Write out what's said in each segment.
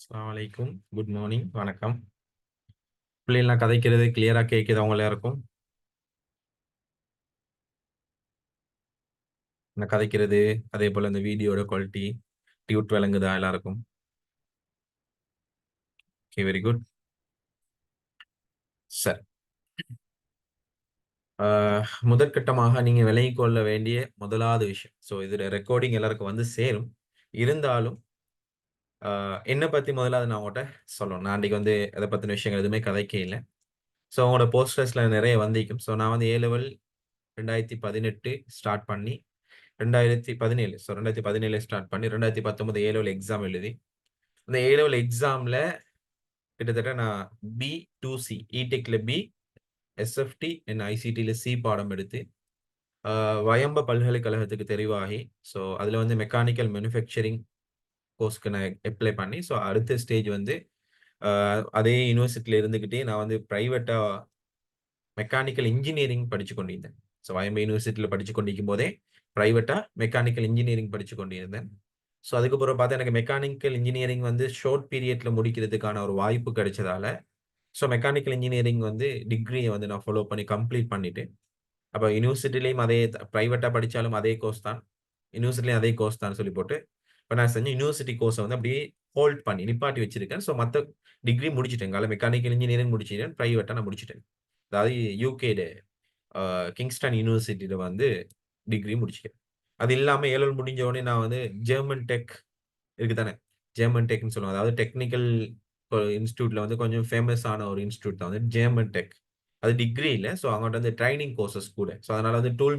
அஸ்ஸலாமு அலைக்கும். Good morning. வணக்கம். பிள்ளைகள்லாம் கதைக்கிறது கிளியரா கேட்குதா உங்க எல்லாருக்கும்? நான் கதைக்கிறது, அதேபோல இந்த வீடியோட குவாலிட்டி, டியூட் விளங்குதா எல்லாருக்கும்? Okay, very good. சரி. ஆ முதற்கட்டமாக நீங்க விலகிக் கொள்ள வேண்டிய முதலாவது விஷயம். இதுல ரெக்கார்டிங் எல்லாருக்கும் வந்து சேரும். இருந்தாலும், ஆ என்ன பத்தி முதலாவது நான் உங்கட்ட சொல்லணும். நான் அன்னைக்கு வந்து அத பத்தின விஷயங்கள் எதுவுமே கதைக்க இல்ல. உங்களோட போஸ்டர்ஸ்ல நிறைய வந்திருக்கும். நான் வந்து ஏ லெவல் 2018 ஸ்டார்ட் பண்ணி 2017 2017 ஸ்டார்ட் பண்ணி 2019 ஏ லெவல் எக்ஸாம் எழுதி, அந்த ஏ லெவல் எக்ஸாம்ல கிட்டத்தட்ட நான் பி2சி இடெக்ல பி, எஸ்எஃப்டி அண்ட் ஐசிடில சி பாடம் எடுத்து, வயம்ப பல்கலைக்கழகத்துக்கு தெரிவாகி, அதுல வந்து மெக்கானிக்கல் மேனுஃபேக்சரிங் கோர்ஸ்க்கு நான் அப்ளை பண்ணி, அடுத்த ஸ்டேஜ் வந்து அதே யுனிவர்சிட்டில இருந்துகிட்டே நான் வந்து பிரைவேட்டா மெக்கானிக்கல் இன்ஜினியரிங் படிச்சு கொண்டிருந்தேன். வயம்ப யூனிவர்சிட்டில படிச்சு கொண்டிருக்கும் போதே பிரைவேட்டா மெக்கானிக்கல் இன்ஜினியரிங் படிச்சு கொண்டிருந்தேன். அதுக்கப்புறம் பார்த்தா எனக்கு மெக்கானிக்கல் இன்ஜினியரிங் வந்து ஷார்ட் பீரியட்ல முடிக்கிறதுக்கான ஒரு வாய்ப்பு கிடைச்சதால, மெக்கானிக்கல் இன்ஜினியரிங் வந்து டிகிரிய வந்து நான் ஃபாலோ பண்ணி கம்ப்ளீட் பண்ணிட்டு, அப்ப யுனிவர்சிட்டிலயும் அதே பிரைவேட்டா படிச்சாலும் அதே கோர்ஸ் தான். யுனிவர்சிட்டிலயும் அதே கோர்ஸ் தான் சொல்லி போட்டு, இப்ப நான் செஞ்ச யுனிவர்சிட்டி கோர்ஸ வந்து அப்படியே ஹோல்ட் பண்ணி நிப்பாட்டி வச்சிருக்கேன். மத்த டிகிரி முடிச்சுட்டேன். மெக்கானிக்கல் இன்ஜினியரிங் முடிச்சுட்டேன். பிரைவேட்டா நான் முடிச்சுட்டேன். அதாவது யுகேல கிங்ஸ்டன் யூனிவர்சிட்டில வந்து டிகிரி முடிச்சுட்டேன். அது இல்லாம ஏ-லெவல் முடிஞ்ச உடனே நான் வந்து ஜெர்மன் டெக் இருக்கு தானே. ஜெர்மன் டெக்ன்னு சொல்லுவாங்க. அதாவது டெக்னிக்கல் இன்ஸ்டிடியூட்ல வந்து கொஞ்சம் ஃபேமஸ் ஆன ஒரு இன்ஸ்டிடியூட் தான் வந்து ஜெர்மன் டெக். அது டிகிரி இல்ல. அங்கட்ட வந்து ட்ரெய்னிங் கோர்ஸஸ் கூட. அதனால வந்து டூல்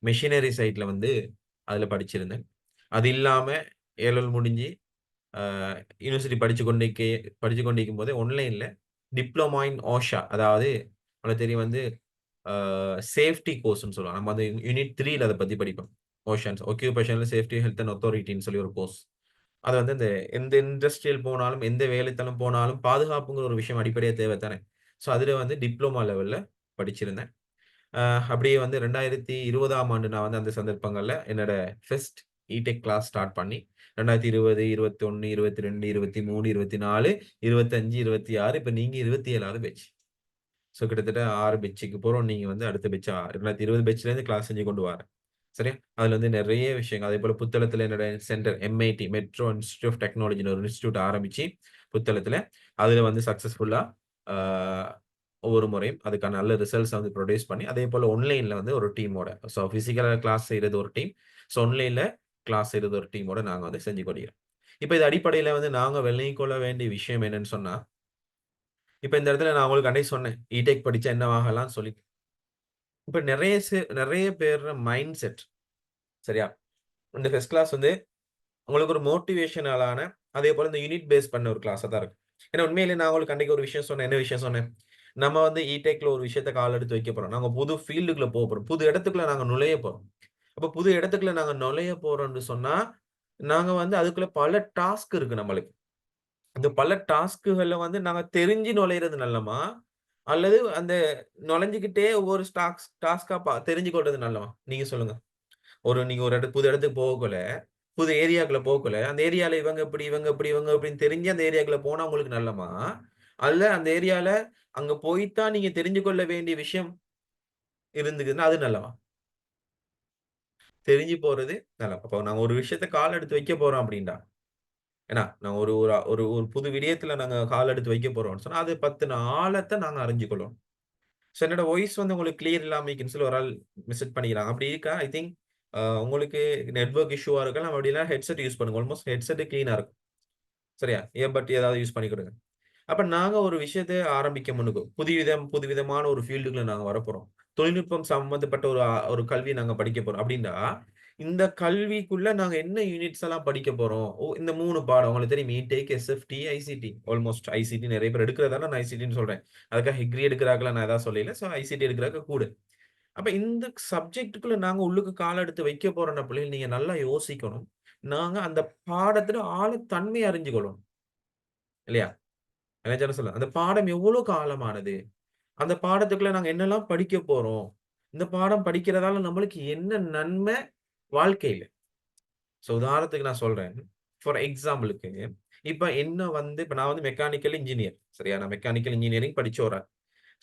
மெஷினரி சைட்ல வந்து அதுல படிச்சிருந்தேன். அது இல்லாம ஏ-லெவல் முடிஞ்சு அ யுனிவர்சிட்டி படிச்சு கொண்டிருக்கும்போதே ஆன்லைன்ல டிப்ளோமா இன் ஓஷா அதாவது உங்களுக்கு தெரியும் வந்து சேஃப்டி கோர்ஸ்ன்னு சொல்லுவாங்க. நம்ம வந்து யூனிட் 3ல அத பத்தி படிப்போம். ஓஷன்ஸ் ஆக்குபேஷனல் சேஃப்டி ஹெல்த் அண்ட் அத்தாரிட்டின்னு சொல்லி ஒரு கோர்ஸ். அது வந்து எந்த இண்டஸ்ட்ரியல் போனாலும், எந்த வேலைத்தளம் போனாலும் பாதுகாப்புங்கிற ஒரு விஷயம் அடிப்படையா தேவை தானே. அதுல வந்து டிப்ளோமா லெவல்ல படிச்சிருந்தேன். அ அப்படியே வந்து 2020ஆம் ஆண்டு நான் வந்து அந்த சந்தர்ப்பங்கள்ல என்னோட ஃபர்ஸ்ட் இடெக் கிளாஸ் ஸ்டார்ட் பண்ணி 2020, 21, 22, 23, 24, 25, 26 இப்ப நீங்க 27வது பேட்ச். கிட்டத்தட்ட 6 பெட்சுக்கு போறோம். நீங்க வந்து அடுத்த பெட்ச் 2020 பெட்ச்லேருந்து கிளாஸ் செஞ்சு கொண்டு வாரேன். சரியா? அதுல வந்து நெறைய விஷயங்கள். அதேபோல புத்தளத்துல என்னோட centre MIT Metro Institute of டெக்னாலஜின்னு ஒரு இன்ஸ்டிடியூட் ஆரம்பிச்சு, புத்தளத்துல அதுல வந்து சக்சஸ்ஃபுல்லா ஆ ஒவ்வொரு முறையும் அதுக்கான நல்ல ரிசல்ட்ஸ வந்து புரொடியூஸ் பண்ணி, அதேபோல ஆன்லைன்ல வந்து ஒரு டீமோட பிசிக்கலா கிளாஸ் செய்றது ஒரு டீம். ஆன்லைன்ல கிளாஸ் செய்றது ஒரு டீமோட நாங்க வந்து செஞ்சு கொண்டிருக்கிறோம். இப்ப இது அடிப்படையில வந்து நாங்க விளங்கிக் கொள்ள வேண்டிய விஷயம் என்னன்னு சொன்னா, இப்ப இந்த இடத்துல நான் உங்களுக்கு அன்னைக்கு சொன்னேன். இடெக் படிச்சா என்னவாகலாம்னு சொல்லி. இப்ப நெறைய பேர் மைண்ட் செட் சரியா? இந்த ஃபர்ஸ்ட் கிளாஸ் வந்து உங்களுக்கு ஒரு மோட்டிவேஷனலான அதேபோல இந்த யூனிட் பேஸ் பண்ண ஒரு கிளாஸா தான் இருக்கும். ஏன்னா உண்மையிலேயே நான் உங்களுக்கு அன்னைக்கு ஒரு விஷயம் சொன்னேன். என்ன விஷயம் சொன்னேன்? நம்ம வந்து இடெக்ல ஒரு விஷயத்த கால் எடுத்து வைக்க போறோம். நாங்க புது ஃபீல்டுக்குள்ள போறோம். புது இடத்துக்குள்ள நாங்க நுழைய போறோம். அப்ப புது இடத்துக்குள்ள நாங்க நுழைய போறோம்ன்னு சொன்னா, நாங்க வந்து அதுக்குள்ள பல டாஸ்க் இருக்கு நம்மளுக்கு. அந்த பல டாஸ்க்குகள்ல வந்து நாங்க தெரிஞ்சு நுழையிறது நல்லமா? அல்லது அந்த நுழைஞ்சுகிட்டே ஒவ்வொரு டாஸ்க்கா தெரிஞ்சு கொள்றது நல்லமா? நீங்க சொல்லுங்க. நீங்க ஒரு புது இடத்துக்கு போகக்குள்ள, புது ஏரியாக்குள்ள போகக்குள்ள, அந்த ஏரியால இவங்க இப்படி, இவங்க இப்படி, இவங்க இப்படின்னு தெரிஞ்சு அந்த ஏரியாக்குள்ள போனா உங்களுக்கு நல்லமா? அல்ல அந்த ஏரியால அங்க போய் தான் நீங்க தெரிஞ்சு கொள்ள வேண்டிய விஷயம் இருந்ததுன்னா அது நல்லமா? தெரிஞ்சு போறது நல்லது. அப்போ நாங்க ஒரு விஷயத்த கால் எடுத்து வைக்க போறோம் அப்படின்டா, ஏன்னா நாங்க ஒரு ஒரு ஒரு ஒரு புது விடயத்துல நாங்க கால் எடுத்து வைக்க போறோம்ன்னு சொன்னா, அது பத்தின ஆழத்த நாங்க அறிஞ்சு கொள்ளணும். என்னோட வாய்ஸ் வந்து உங்களுக்கு கிளியர் இல்லாம இருக்குன்னு சொல்லி ஒரு ஆள் மெசேஜ் பண்ணிக்கிறாங்க. அப்படி இருக்கா? ஐ திங்க் உங்களுக்கு நெட்வொர்க் இஷ்யூவா இருக்கலாம். அப்படி இல்லன்னா ஹெட்செட் யூஸ் பண்ணுங்க. ஆல்மோஸ்ட் ஹெட்செட் கிளீனா இருக்கும். சரியா? இயர்பட் ஏதாவது யூஸ் பண்ணி கொடுங்க. அப்ப நாங்க ஒரு விஷயத்த ஆரம்பிக்க முன்னுக்கு, புதுவிதமான ஒரு ஃபீல்டுக்குள்ள நாங்க வரப்போறோம். தொழில்நுட்பம் சம்பந்தப்பட்ட ஒரு கல்வி நாங்க படிக்க போறோம். அப்படின்னா, இந்த கல்விக்குள்ள நாங்க என்ன யூனிட்ஸ் எல்லாம் படிக்க போறோம்? இந்த 3 பாடம் உங்களுக்கு தெரியும். இடெக், எஸ்எஃப்டி, ஐசிடி. ஆல்மோஸ்ட் ஐசிடி நெறைய பேர் எடுக்கிறதால நான் ஐசிடின்னு சொல்றேன். அதுக்காக ஹிக்ரி எடுக்கிறார்களா நான் எதாவது சொல்லல. ஐசிடி எடுக்கிறாங்க கூட. அப்ப இந்த சப்ஜெக்ட்க்குள்ள நாங்க உள்ளுக்கு கால எடுத்து வைக்க போறோம்ன பிள்ளைகள் நீங்க நல்லா யோசிக்கணும். நாங்க அந்த பாடத்துல ஆழத்தன்மை அறிஞ்சுக்கணும். இல்லையா? என்ன சொல்ல அந்த பாடம் எவ்வளவு ஆழமானது? அந்த பாடத்துக்குள்ள நாங்க என்னலாம் படிக்க போறோம்? இந்த பாடம் படிக்கிறதால நம்மளுக்கு என்ன நன்மை வாழ்க்கையில? உதாரணத்துக்கு நான் சொல்றேன். ஃபார் எக்ஸாம்பிள்க்கு இப்ப என்ன வந்து இப்ப நான் வந்து மெக்கானிக்கல் இன்ஜினியர். சரியா? நான் மெக்கானிக்கல் இன்ஜினியரிங் படிச்ச ஒரு ஆள்.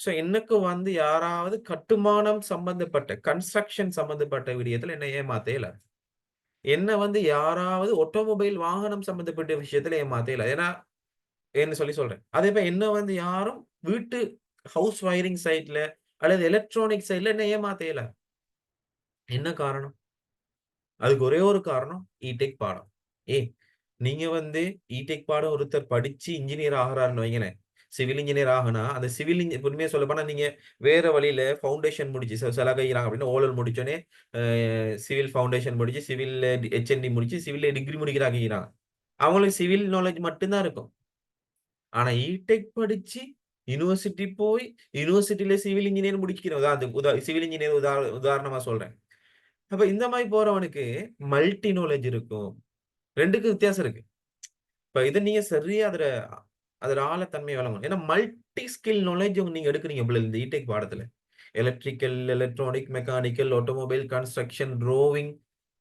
சோ எனக்கு வந்து யாராவது கட்டுமானம் சம்பந்தப்பட்ட, கன்ஸ்ட்ரக்ஷன் சம்பந்தப்பட்ட விடயத்துல என்ன ஏமாத்த இயலாது. என்ன வந்து யாராவது ஆட்டோமொபைல் வாகனம் சம்பந்தப்பட்ட விஷயத்துல ஏமாத்த இயலாது. ஏன்னா ஏன்னு சொல்லி சொல்றேன். அதேமாரி என்ன வந்து யாரும் வீட்டு ஹவுஸ் வயரிங் சைட்ல அல்லது எலக்ட்ரானிக் சைட்ல என்ன ஏமாத்த இயலாது. என்ன காரணம்? அதுக்கு ஒரே ஒரு காரணம் இ-டெக் பாடம். ஏன் நீங்க வந்து இ-டெக் பாடம் ஒருத்தர் படிச்சு இன்ஜினியர் ஆகுறாருன்னு வைங்களேன். சிவில் இன்ஜினியர் ஆகுனா, அந்த சிவில் உண்மையா சொல்லப்போனா நீங்க வேற வழியில ஃபவுண்டேஷன் முடிச்சு சில கையிறாங்க அப்படின்னா ஓ-லெவல் முடிச்சோனே சிவில் ஃபவுண்டேஷன் முடிச்சு, சிவில்ல HND முடிச்சு, சிவில்ல டிகிரி முடிக்கிறாங்க. அவங்களுக்கு சிவில் நாலேட்ஜ் மட்டும் தான் இருக்கும். ஆனா இ-டெக் படிச்சு யுனிவர்சிட்டி போய், யுனிவர்சிட்டில சிவில் இன்ஜினியர் முடிக்கிறோம். சிவில் இன்ஜினியர் உதாரணமா சொல்றேன். அப்ப இந்த மாரி போறவனுக்கு மல்டி நாலேட்ஜ் இருக்கும். 2க்கும் வித்தியாசம் இருக்கு. இப்ப இத நீங்க சரியா அதோட ஆழத்தன்மைய விளங்கணும். ஏன்னா மல்டி ஸ்கில் நாலேட்ஜ் நீங்க எடுக்குறீங்க போல இந்த இ-டெக் பாடத்துல. Electrical, electronic, mechanical, automobile, construction, drawing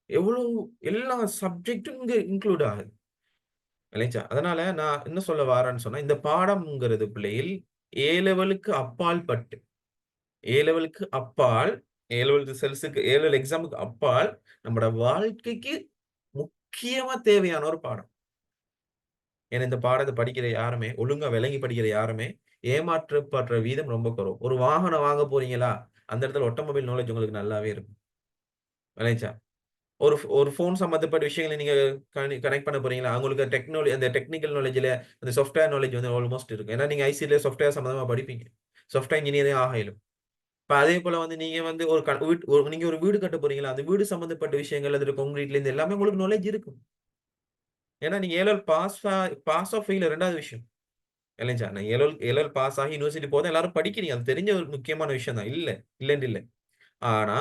எவ்வளவு எல்லா சப்ஜெக்டும் இங்க இன்க்ளூட் ஆகுது. இல்லைங்களா? அதனால நான் என்ன சொல்ல வாரேன்னு சொன்னா, இந்த பாடம்ங்கிறது பிள்ளையில் ஏ லெவலுக்கு அப்பால் பட்டு, ஏ லெவலுக்கு அப்பால், ஏ லெவல் ரிசல்ட்ஸ்க்கு ஏ லெவல் எக்ஸாமுக்கு அப்பால், நம்மோட வாழ்க்கைக்கு முக்கியமா தேவையான ஒரு பாடம். ஏன்னா இந்த பாடத்த படிக்கிற யாருமே, ஒழுங்கா விளங்கி படிக்கிற யாருமே, ஏமாற்றப்படுற வீதம் ரொம்ப குறைவு. ஒரு வாகனம் வாங்க போறீங்களா? அந்த இடத்துல ஆட்டோமொபைல் நாலேட்ஜ் உங்களுக்கு நல்லாவே இருக்கும். விளங்கிச்சா? ஒரு ஃபோன் சம்மந்தப்பட்ட விஷயங்கள நீங்க கனெக்ட் பண்ண போறீங்களா? உங்களுக்கு அந்த டெக்னிக்கல் நாலேட்ஜ்ல அந்த சாஃப்ட்வேர் நாலேட்ஜ் வந்து ஆல்மோஸ்ட் இருக்கும். ஏன்னா நீங்க ஐசில சாஃப்ட்வேர் சம்மந்தமா படிப்பீங்க. சாஃப்ட்வேர் இன்ஜினியரே ஆக இயலும். இப்ப அதே போல வந்து நீங்க வந்து ஒரு க வீட் ஒரு நீங்க ஒரு வீடு கட்ட போறீங்களா? அந்த வீடு சம்மந்தப்பட்ட விஷயங்கள், அதுல கான்கிரீட்லேருந்து எல்லாமே உங்களுக்கு நாலேட்ஜ் இருக்கும். ஏன்னா நீங்க A level pass or fail 2வது விஷயம். இல்லைங்களா? நான் ஏ லெவல் பாஸ் ஆகி யுனிவர்சிட்டி போறத எல்லாரும் படிக்கிறீங்க. அது தெரிஞ்ச ஒரு முக்கியமான விஷயம் தான். இல்லன்னு இல்ல. ஆனா,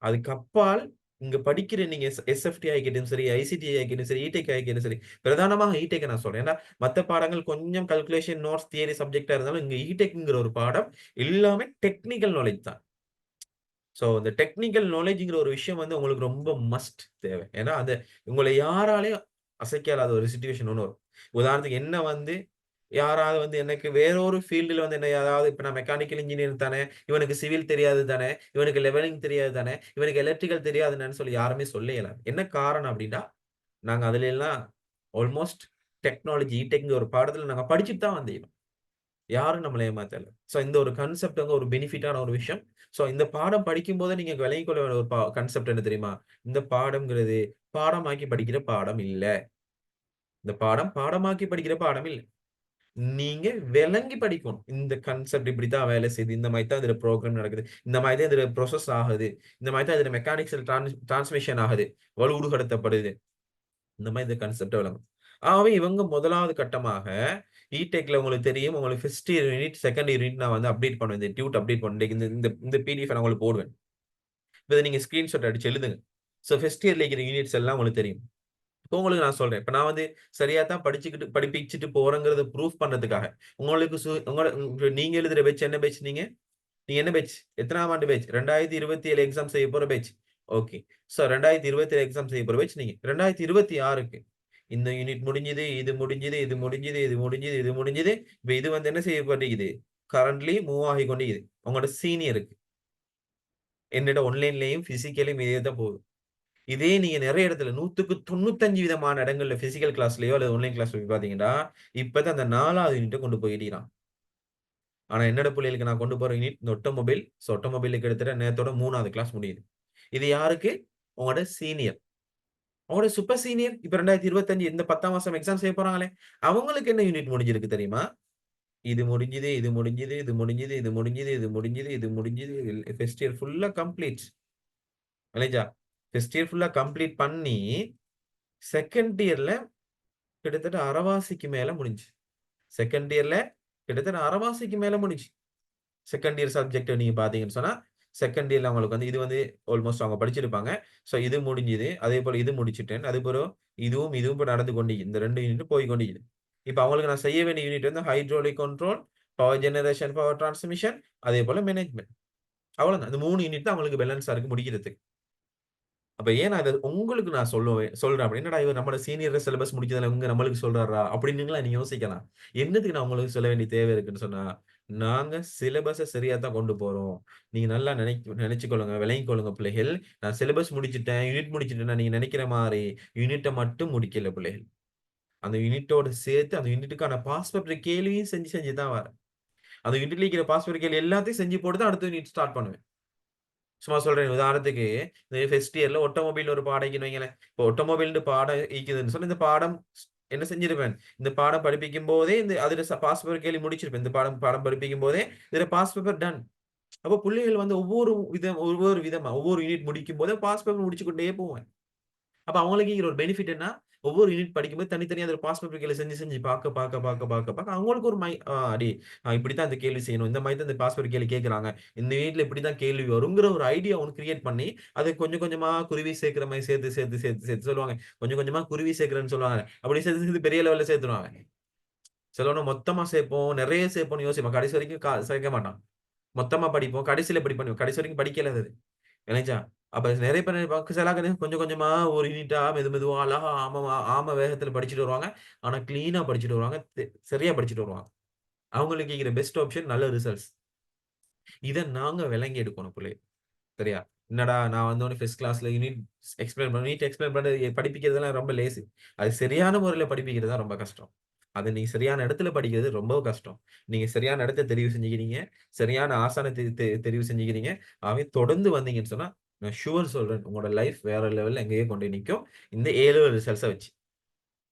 அதுக்கு அப்பால் இங்க படிக்கிற நீங்க எஸ்எஃப்டி ஆகிக்கட்டும் சரி, ஐசிடி ஆகிக்கட்டும் சரி, இ-டெக் ஆகிக்கட்டும் சரி, பிரதானமாக இ-டெக்க நான் சொல்றேன். ஏன்னா, மத்த பாடங்கள் கொஞ்சம் கால்குலேஷன், நோட்ஸ், தியரி சப்ஜெக்ட்டா இருந்தாலும், இங்க இ-டெக்ங்கிற ஒரு பாடம் எல்லாமே டெக்னிக்கல் நாலேட்ஜ் தான். சோ, இந்த டெக்னிக்கல் நாலேட்ஜ்ங்கிற ஒரு விஷயம் வந்து உங்களுக்கு ரொம்ப மஸ்ட் தேவை. ஏன்னா, உங்கள யாராலயும் அசைக்க இயலாத ஒரு சிச்சுவேஷன் ஒண்ணு வரும். உதாரணத்துக்கு என்ன வந்து யாராவது வந்து எனக்கு வேற ஒரு ஃபீல்டுல வந்து என்ன யாராவது இப்ப நான் மெக்கானிக்கல் இன்ஜினியர் தானே, இவனுக்கு சிவில் தெரியாது தானே, இவனுக்கு லெவலிங் தெரியாது தானே, இவனுக்கு எலக்ட்ரிக்கல் தெரியாது தானேன்னு சொல்லி யாருமே சொல்ல இயலாது. என்ன காரணம் அப்டின்னா, நாங்க அதுல எல்லாம் ஆல்மோஸ்ட் டெக்னாலஜி, இ-டெக்ங்கிற ஒரு பாடத்துல நாங்க படிச்சுட்டு தான் வந்தோம். யாரும் நம்மள ஏமாத்தல. சோ இந்த ஒரு கான்செப்ட் வந்து ஒரு பெனிஃபிட்டான ஒரு விஷயம். சோ இந்த பாடம் படிக்கும்போதே நீங்க விளங்கிக் கொள்ள வேண்டிய ஒரு கான்செப்ட் என்ன தெரியுமா? இந்த பாடம்ங்கிறது பாடமாக்கி படிக்கிற பாடம் இல்ல. இந்த பாடம் பாடமாக்கி படிக்கிற பாடம் இல்ல. நீங்க விளங்கி படிக்கணும். இந்த கான்செப்ட் இப்படித்தான் வேலை செய்யுது. இந்த மாரி தான் இதுல புரோகிராம் நடக்குது. இந்த மாரி தான் இதுல ப்ரோசஸ் ஆகுது. இந்த மாரி தான் இதுல மெக்கானிக்கல் டிரான்ஸ்மிஷன் ஆகுது. வலு ஊடுகடத்தப்படுது. இந்த மாரி இந்த கான்செப்ட்ட விளங்கும். ஆகவே இவங்க 1வது கட்டமாக இ-டெக்ல உங்களுக்கு தெரியும். உங்களுக்கு first year unit, second year unit நான் வந்து அப்டேட் பண்ணுவேன். இந்த டியூட் அப்டேட் பண்ணுவேன். இந்த இந்த இந்த பிடிஎஃப் நான் உங்களுக்கு போடுவேன். இத நீங்க ஸ்கிரீன்ஷாட் அடிச்சு எழுதுங்க. சோ ஃபர்ஸ்ட் இயர்ல இருக்கிற யூனிட்ஸ் எல்லாம் உங்களுக்கு தெரியும். இப்போ உங்களுக்கு நான் சொல்றேன். இப்ப நான் வந்து சரியா தான் படிப்பிச்சுட்டு போறேங்கிறத ப்ரூஃப் பண்றதுக்காக, உங்களுக்கு நீங்க எழுதுற பேட்ச் என்ன பேட்ச் நீங்க? நீங்க என்ன பேட்ச்? எத்தனாம் ஆண்டு பேட்ச்? 2027 எக்ஸாம் செய்ய போற பேட்ச். ஓகே. சோ 2027 எக்ஸாம் செய்ய போற பேட்ச் நீங்க. 2026க்கு இந்த யூனிட் முடிஞ்சது, இது முடிஞ்சது, இது முடிஞ்சது, இது முடிஞ்சது, இது முடிஞ்சது. இப்ப இது வந்து என்ன செய்யப்பட்டிருக்குது? கரண்ட்லி மூவ் ஆகிக் கொண்டிருக்குது. உங்களோட சீனியருக்கு. என்னோட ஆன்லைன்லயும், பிசிக்கலயும் இதே தான் போகுது. இதே நீங்க நெறைய இடத்துல 100க்கு 95 விதமான இடங்கள்ல பிசிக்கல் கிளாஸ்லயோ அல்லது ஆன்லைன் கிளாஸ்ல போய் பார்த்தீங்கன்னா, இப்பதான் அந்த 4வது யூனிட்ட கொண்டு போயிக்கிறான். ஆனா என்னோட பிள்ளைகளுக்கு நான் கொண்டு போற யூனிட் இந்த ஆட்டோமொபைல். சோ ஆட்டோமொபைல்ல கிட்டத்தட்ட நேத்தோட 3வது கிளாஸ் முடியுது. இது யாருக்கு? உங்களோட சீனியர். உங்களோட சூப்பர் சீனியர் இப்ப 2025 இந்த 10ஆம் மாசம் எக்ஸாம் செய்ய போறாங்களே, அவங்களுக்கு என்ன யூனிட் முடிஞ்சிருக்கு தெரியுமா? இது முடிஞ்சது, இது முடிஞ்சது, இது முடிஞ்சது, இது முடிஞ்சது, இது முடிஞ்சது, இது முடிஞ்சது. ஃபர்ஸ்ட் இயர் ஃபுல்லா கம்ப்ளீட். இல்லையா? ஃபர்ஸ்ட் இயர் ஃபுல்லா கம்ப்ளீட் பண்ணி, செகண்ட் இயர்ல கிட்டத்தட்ட அரவாசிக்கு மேல முடிஞ்சுச்சு. செகண்ட் இயர்ல கிட்டத்தட்ட அரவாசிக்கு மேல முடிஞ்சுச்சு. செகண்ட் இயர் சப்ஜெக்ட் நீங்க பார்த்தீங்கன்னு சொன்னா, செகண்ட் இயர்ல அவங்களுக்கு வந்து இது வந்து ஆல்மோஸ்ட் அவங்க படிச்சிருப்பாங்க. சோ இது முடிஞ்சது. அதேபோல இது முடிச்சுட்டேன். அதுபோல இதுவும் இப்ப நடந்து கொண்டிருக்குது. இந்த 2 யூனிட் போய் கொண்டிருக்குது. இப்ப அவங்களுக்கு நான் செய்ய வேண்டிய யூனிட் வந்து hydraulic control, power generation, power transmission, அதேபோல மேனேஜ்மென்ட். அவ்வளவுதான். இந்த 3 யூனிட் தான் அவங்களுக்கு பேலன்ஸா இருக்கு முடிக்கிறதுக்கு. அப்ப ஏன் நான் இத உங்களுக்கு நான் சொல்றேன் அப்படி. என்னடா இவர் நம்மளோட சீனியர் சிலபஸ் முடிச்சதுல இவங்க நம்மளுக்கு சொல்றாரா? அப்படின்னுங்களா நீங்க யோசிக்கலாம். என்னத்துக்கு நான் உங்களுக்கு சொல்ல வேண்டிய தேவை இருக்குன்னு சொன்னா, நாங்க சிலபஸ சரியா தான் கொண்டு போறோம். நீங்க நல்லா நெனச்சுக்கொள்ளுங்க, விளங்கிக் கொள்ளுங்க பிள்ளைகள். நான் சிலபஸ் முடிச்சுட்டேன், யூனிட் முடிச்சுட்டேன்னா நீங்க நெனைக்கிற மாரி யூனிட்ட மட்டும் முடிக்கல பிள்ளைகள். அந்த யூனிட்டோட சேர்த்து அந்த யூனிட்டுக்கான பாஸ் பேப்பர் கேள்வியும் செஞ்சு செஞ்சு தான் வரேன். அந்த யூனிட்ல இருக்கிற பாஸ் பேப்பர் கேள்வி எல்லாத்தையும் செஞ்சு போட்டு தான் அடுத்த யூனிட் ஸ்டார்ட் பண்ணுவேன். சும்மா சொல்றேன். உதாரணத்துக்கு, இந்த ஃபர்ஸ்ட் இயர்ல ஆட்டோமொபைல் ஒரு பாடம் இருக்குன்னு வைங்களேன். இப்போ ஆட்டோமொபைல்ன்னு பாடம் இருக்குதுன்னு சொன்னா, இந்த பாடம் என்ன செஞ்சிருப்பேன், இந்த பாடம் படிப்பிக்கும்போதே இந்த அதில பாஸ் பேப்பர் கேள்வி முடிச்சிருப்பேன். இந்த பாடம் பாடம் படிப்பிக்கும்போதே, இதில பாஸ் பேப்பர் டன். அப்போ புள்ளைகள் வந்து ஒவ்வொரு விதமா, ஒவ்வொரு யூனிட் முடிக்கும்போதே பாஸ் பேப்பர் முடிச்சுக்கொண்டே போவேன். அப்ப அவங்களுக்கு இதுல ஒரு பெனிஃபிட் என்ன? ஒவ்வொரு யூனிட் படிக்கும்போது தனித்தனியா அதில பாஸ் பேப்பர் கேள்வி செஞ்சு, செஞ்சு பாக்க அவங்களுக்கு ஒரு அடி இப்படித்தான் இந்த கேள்வி செய்யணும். இந்த மாரி தான் இந்த பாஸ் பேப்பர் கேள்வி கேட்கறாங்க. இந்த யூனிட்ல இப்படித்தான் கேள்வி வருங்கிற ஒரு ஐடியா ஒண்ணு கிரியேட் பண்ணி, அத கொஞ்சம் கொஞ்சமா குருவி சேர்க்கிற மாரி சேர்த்து சொல்லுவாங்க. கொஞ்சம் கொஞ்சமா குருவி சேர்க்கிறேன்னு சொல்லுவாங்க. அப்படி சேர்த்து சேர்த்து பெரிய லெவல்ல சேர்த்துருவாங்க. சிலவங்க மொத்தமா சேர்ப்போம், நெறைய சேர்ப்போம்ன்னு யோசிப்பான். கடைசி வரைக்கும் சேர்க்க மாட்டான். மொத்தமா படிப்போம். கடைசியில படிப்போம். கடைசி வரைக்கும் படிக்கல அது. விளங்கிச்சா? அப்ப நெறைய பேர் நினைப்பாங்க, சில ஆட்கள் கொஞ்சம் கொஞ்சமா ஒரு யூனிட்டா மெதுவா அழகா ஆம வேகத்துல படிச்சுட்டு வருவாங்க. ஆனா கிளீனா படிச்சுட்டு வருவாங்க. சரியா படிச்சுட்டு வருவாங்க. அவங்களுக்கு கிடைக்கிற பெஸ்ட் ஆப்ஷன் நல்ல ரிசல்ட்ஸ். இத நாங்க விளங்கி எடுக்கணும் பிள்ளைக. சரியா? என்னடா நான் வந்தோனே ஃபர்ஸ்ட் கிளாஸ்ல யூனிட் எக்ஸ்பிளைன் பண்றது படிப்பிக்கிறதெல்லாம் ரொம்ப லேசி. அது சரியான முறையில படிப்பிக்கிறது தான் ரொம்ப கஷ்டம். அது நீங்க சரியான இடத்துல படிக்கிறது ரொம்ப கஷ்டம். நீங்க சரியான இடத்த தெரிவு செஞ்சுக்கிறீங்க. சரியான ஆசான தெரிவு செஞ்சுக்கிறீங்க. ஆகவே தொடர்ந்து வந்தீங்கன்னு சொன்னா, நான் ஷூர் சொல்றேன். உங்களோட லைஃப் வேற லெவல்ல எங்கேயோ கொண்டு போய் நிக்கும். இந்த A-level ரிசல்ட்ஸ வச்சு.